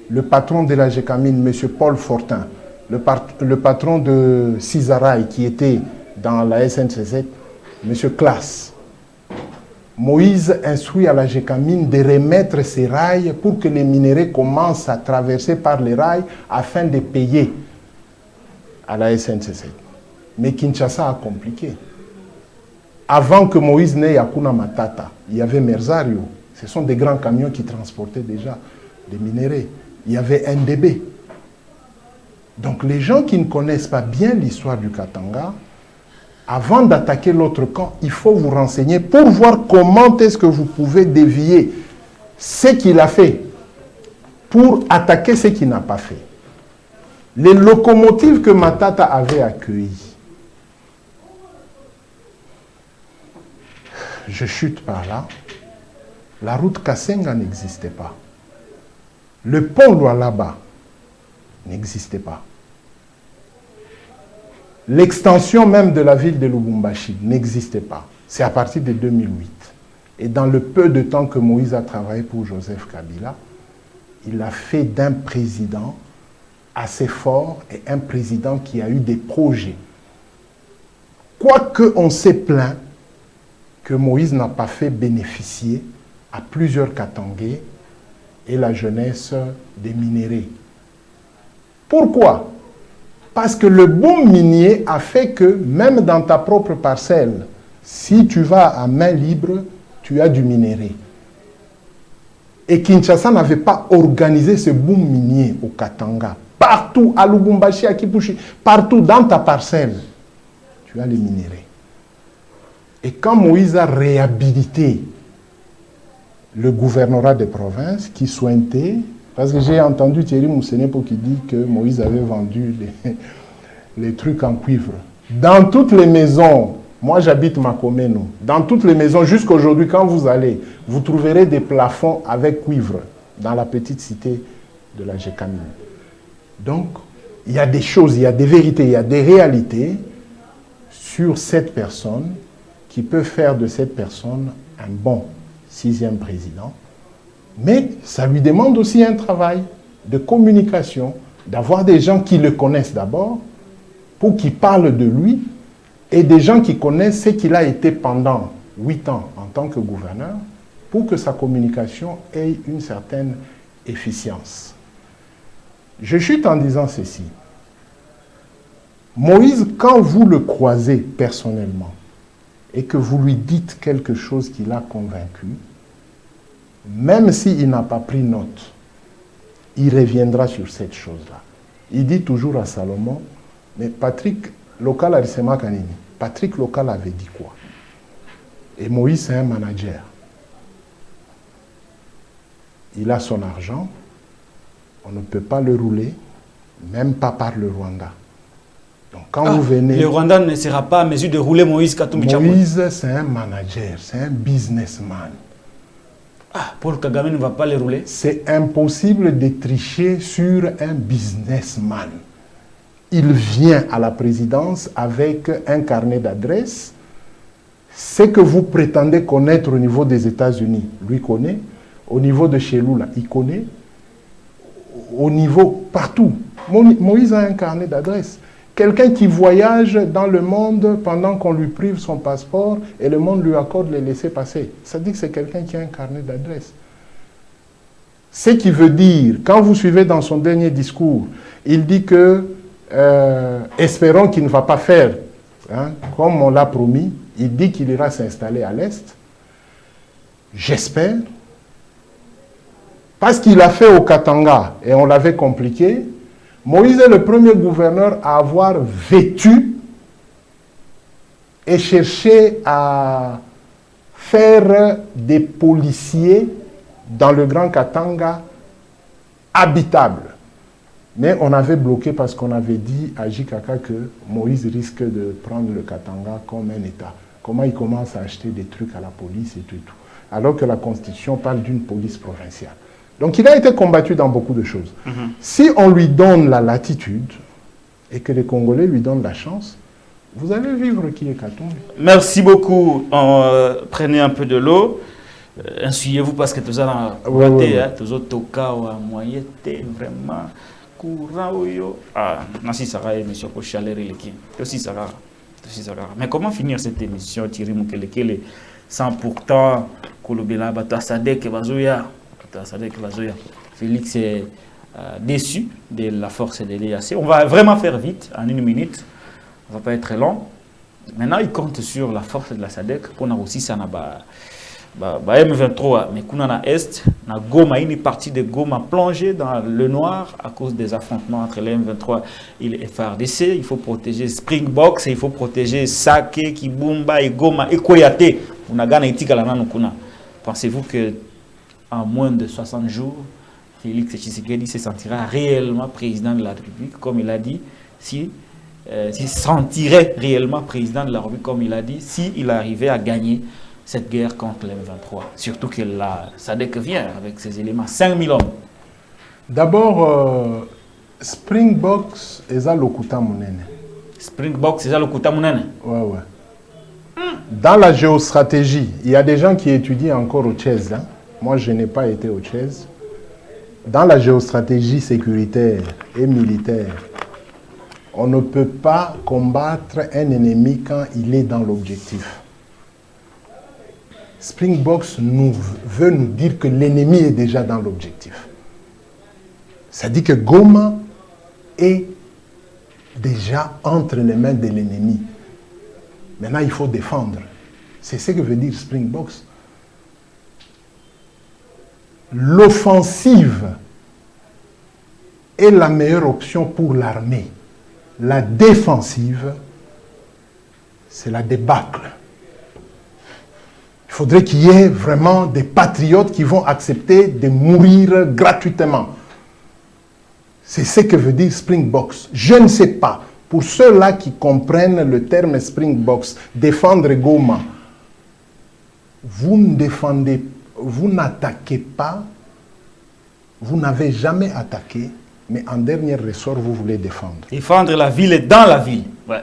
Le patron de la GECAMINE, M. Paul Fortin, le patron de Cisaraï qui était dans la SNC7, M. Klaas. Moïse instruit à la GECAMINE de remettre ces rails pour que les minéraux commencent à traverser par les rails afin de payer à la SNC7. Mais Kinshasa a compliqué. Avant que Moïse n'ait Hakuna Matata, il y avait Merzario. Ce sont des grands camions qui transportaient déjà des minéraux. Il y avait NDB. Donc les gens qui ne connaissent pas bien l'histoire du Katanga, avant d'attaquer l'autre camp, il faut vous renseigner pour voir comment est-ce que vous pouvez dévier ce qu'il a fait pour attaquer ce qu'il n'a pas fait. Les locomotives que Matata avait accueillies, je chute par là, la route Kassenga n'existait pas. Le pont Lualaba n'existait pas. L'extension même de la ville de Lubumbashi n'existait pas. C'est à partir de 2008. Et dans le peu de temps que Moïse a travaillé pour Joseph Kabila, il a fait d'un président assez fort et un président qui a eu des projets. Quoique on s'est plaint que Moïse n'a pas fait bénéficier à plusieurs Katangais et la jeunesse des minéraux. Pourquoi? Parce que le boom minier a fait que même dans ta propre parcelle, si tu vas à main libre, tu as du minerai. Et Kinshasa n'avait pas organisé ce boom minier au Katanga. Partout, à Lubumbashi, à Kipushi, partout dans ta parcelle, tu as les minéraux. Et quand Moïse a réhabilité le gouvernorat des provinces qui souhaitait, parce que j'ai entendu Thierry Moussenepo qui dit que Moïse avait vendu les trucs en cuivre. Dans toutes les maisons, moi j'habite Makomeno, dans toutes les maisons, jusqu'à aujourd'hui, quand vous allez, vous trouverez des plafonds avec cuivre dans la petite cité de la Gécamine. Donc, il y a des choses, il y a des vérités, il y a des réalités sur cette personne qui peut faire de cette personne un bon 6e président. Mais ça lui demande aussi un travail de communication, d'avoir des gens qui le connaissent d'abord, pour qu'ils parlent de lui, et des gens qui connaissent ce qu'il a été pendant 8 ans en tant que gouverneur, pour que sa communication ait une certaine efficience. Je chute en disant ceci. Moïse, quand vous le croisez personnellement, et que vous lui dites quelque chose qui l'a convaincu, même s'il n'a pas pris note, il reviendra sur cette chose-là. Il dit toujours à Salomon, mais Patrick Local Arisema Kanini, Patrick Local avait dit quoi? Et Moïse, c'est un manager. Il a son argent, on ne peut pas le rouler, même pas par le Rwanda. Donc quand vous venez... Le Rwanda ne sera pas à mesure de rouler Moïse Katumbi Tshabo. Moïse, c'est un manager, c'est un businessman. Ah, Paul Kagame ne va pas les rouler. C'est impossible de tricher sur un businessman. Il vient à la présidence avec un carnet d'adresses. Ce que vous prétendez connaître au niveau des États-Unis, lui connaît. Au niveau de chez nous, là, il connaît. Au niveau, partout. Moïse a un carnet d'adresses. Quelqu'un qui voyage dans le monde pendant qu'on lui prive son passeport et le monde lui accorde les laissez-passer. Ça dit que c'est quelqu'un qui a un carnet d'adresses. Ce qui veut dire, quand vous suivez dans son dernier discours, il dit que, espérons qu'il ne va pas faire, hein, comme on l'a promis, il dit qu'il ira s'installer à l'Est. J'espère. Parce qu'il a fait au Katanga et on l'avait compliqué, Moïse est le premier gouverneur à avoir vêtu et cherché à faire des policiers dans le Grand Katanga habitables. Mais on avait bloqué parce qu'on avait dit à Jikaka que Moïse risque de prendre le Katanga comme un État. Comment il commence à acheter des trucs à la police et tout. Alors que la Constitution parle d'une police provinciale. Donc il a été combattu dans beaucoup de choses. Si on lui donne la latitude et que les Congolais lui donnent la chance, vous allez vivre qui est Katumbi. Merci beaucoup. Prenez un peu de l'eau. Insuyez-vous parce que tout ça, tout toka ou moyen vraiment courant. Ah, merci Sarah et monsieur Kochalère Leki. Aussi Sarah. Mais comment finir cette émission, Thierry Mukelekele, sans pourtant Kolobela Bata Sadek et Bazoya? Félix est déçu de la force de l'EAC. On va vraiment faire vite, en 1 minute. On ne va pas être très long. Maintenant, il compte sur la force de la SADC pour nous aussi ça M23. Mais qu'on a Est, na Goma, une partie de Goma plongée dans le noir à cause des affrontements entre les M23 et les FARDC. Il faut protéger Springboks, il faut protéger Sake, Kibumba et Goma et Koyate. Pensez-vous que en moins de 60 jours, Félix Tshisekedi se sentira réellement président de la République, comme il a dit, s'il sentirait réellement président de la République, comme il a dit, s'il arrivait à gagner cette guerre contre les M23. Surtout que la SADC vient avec ses éléments, 5000 hommes. D'abord, Springboks est à l'Okuta Mounene. Springboks est à l'Okuta Mounene. Ouais. Dans la géostratégie, il y a des gens qui étudient encore au Tchèze, hein. Moi, je n'ai pas été au Tchèze. Dans la géostratégie sécuritaire et militaire, on ne peut pas combattre un ennemi quand il est dans l'objectif. Springboks veut nous dire que l'ennemi est déjà dans l'objectif. Ça dit que Goma est déjà entre les mains de l'ennemi. Maintenant, il faut défendre. C'est ce que veut dire Springboks. l'offensive est la meilleure option pour l'armée. La défensive, c'est la débâcle. Il faudrait qu'il y ait vraiment des patriotes qui vont accepter de mourir gratuitement. C'est ce que veut dire Springboks. Je ne sais pas. Pour ceux-là qui comprennent le terme Springboks, défendre Goma, vous ne défendez, vous n'attaquez pas, vous n'avez jamais attaqué, mais en dernier ressort, vous voulez défendre. Défendre la ville et dans la ville. Ouais.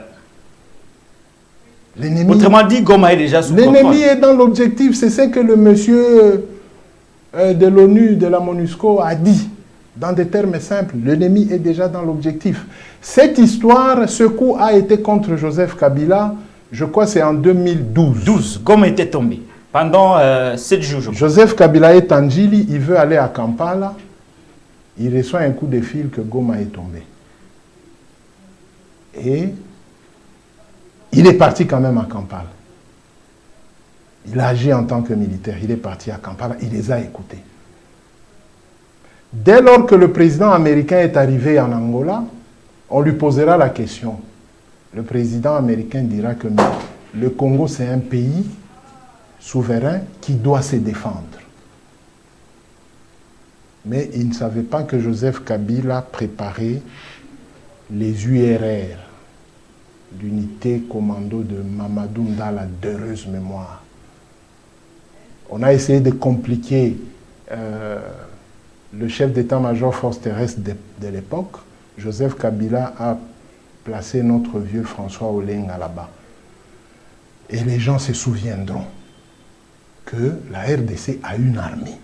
Autrement dit, Goma est déjà sous contrôle. L'ennemi est dans l'objectif. C'est ce que le monsieur de l'ONU, de la MONUSCO, a dit. Dans des termes simples, l'ennemi est déjà dans l'objectif. Cette histoire, ce coup a été contre Joseph Kabila, je crois que c'est en 2012. Goma était tombé. Pendant 7 jours, je crois. Joseph Kabila est en Djili, il veut aller à Kampala. Il reçoit un coup de fil que Goma est tombé. Et il est parti quand même à Kampala. Il a agi en tant que militaire. Il est parti à Kampala. Il les a écoutés. Dès lors que le président américain est arrivé en Angola, on lui posera la question. Le président américain dira que non, le Congo, c'est un pays souverain qui doit se défendre. Mais il ne savait pas que Joseph Kabila préparait les URR, l'unité commando de Mamadou Ndala, d'heureuse mémoire. On a essayé de compliquer le chef d'état-major force terrestre de l'époque. Joseph Kabila a placé notre vieux François Olenga là-bas. Et les gens se souviendront que la RDC a une armée.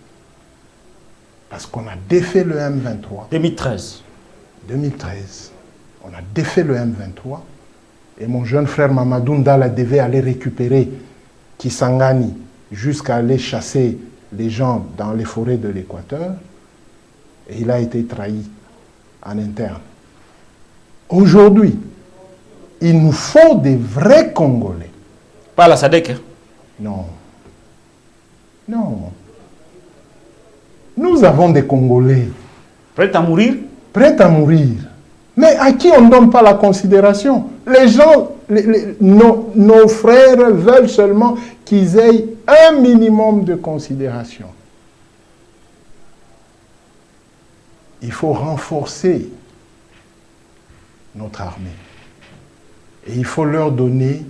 Parce qu'on a défait le M23. 2013. 2013. On a défait le M23. Et mon jeune frère Mamadou Ndala devait aller récupérer Kisangani jusqu'à aller chasser les gens dans les forêts de l'Équateur. Et il a été trahi en interne. Aujourd'hui, il nous faut des vrais Congolais. Pas la SADC. Hein? Non. Non. Nous avons des Congolais. Prêts à mourir? Prêts à mourir. Mais à qui on ne donne pas la considération? Les gens, nos frères veulent seulement qu'ils aient un minimum de considération. Il faut renforcer notre armée. Et il faut leur donner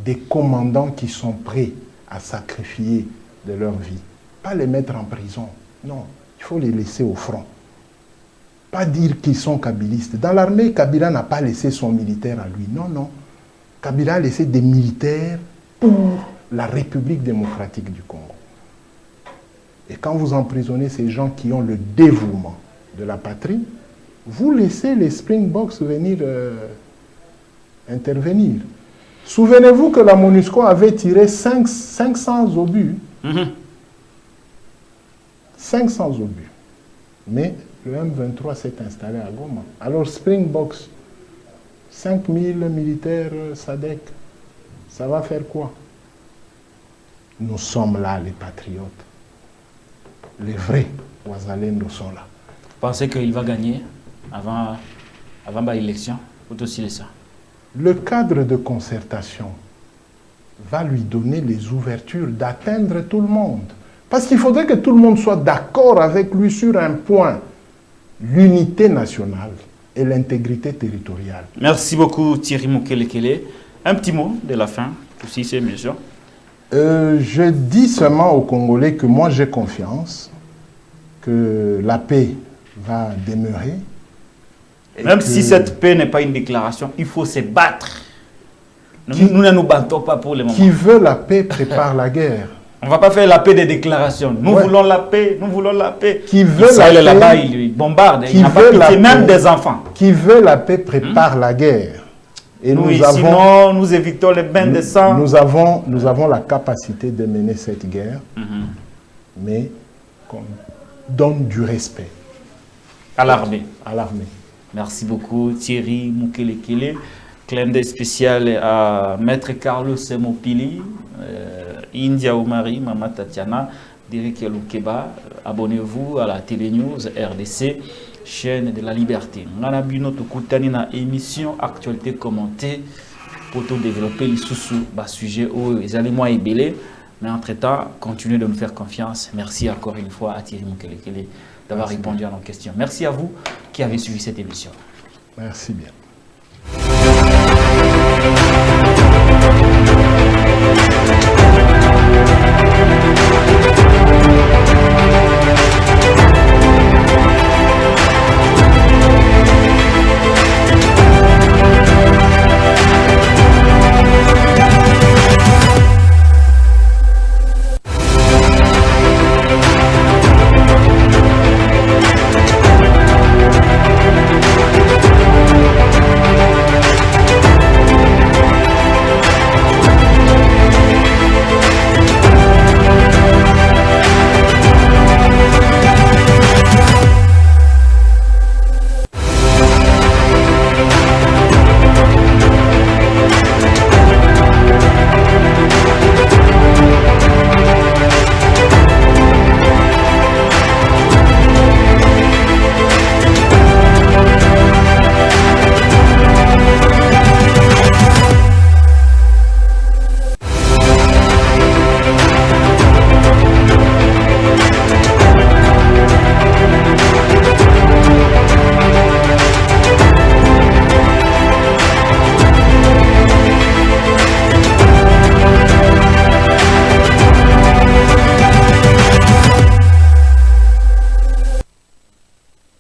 des commandants qui sont prêts à sacrifier de leur vie. Pas les mettre en prison. Non, il faut les laisser au front. Pas dire qu'ils sont kabylistes. Dans l'armée, Kabila n'a pas laissé son militaire à lui. Non, non. Kabila a laissé des militaires pour la République démocratique du Congo. Et quand vous emprisonnez ces gens qui ont le dévouement de la patrie, vous laissez les Springboks venir intervenir. Souvenez-vous que la MONUSCO avait tiré 500 obus. 500 obus. Mais le M23 s'est installé à Goma. Alors Springboks, 5000 militaires SADC, ça va faire quoi? Nous sommes là, les patriotes. Les vrais Ouazalendo sont là. Vous pensez qu'il va gagner avant l'élection? Ou aussi ça? Le cadre de concertation va lui donner les ouvertures d'atteindre tout le monde. Parce qu'il faudrait que tout le monde soit d'accord avec lui sur un point, l'unité nationale et l'intégrité territoriale. Merci beaucoup Thierry Mukelekele. Un petit mot de la fin, aussi c'est méchant. Je dis seulement aux Congolais que moi j'ai confiance, que la paix va demeurer. Même si cette paix n'est pas une déclaration, il faut se battre. Nous ne nous battons pas pour le moment. Qui veut la paix prépare la guerre. On ne va pas faire la paix des déclarations. Nous voulons la paix, nous voulons la paix. Qui veut la paix, là-bas, il bombarde, il n'a pas pitié même des enfants. Qui veut la paix prépare la guerre. Et nous évitons les bains de sang. Nous avons la capacité de mener cette guerre, mais qu'on donne du respect. À l'armée. À l'armée. Merci beaucoup Thierry Mukelekele. Clin d'œil spécial à Maître Carlos Semopili, India Omari, Mama Tatiana, Frédéric Loukeba. Abonnez-vous à la Télé News RDC, chaîne de la liberté. On a une émission actualité commentée pour tout développer les sujets où les aliments est belé. Mais entre-temps, continuez de nous faire confiance. Merci encore une fois à Thierry Mukelekele d'avoir répondu à nos questions. Merci à vous qui avez suivi cette émission. Merci bien.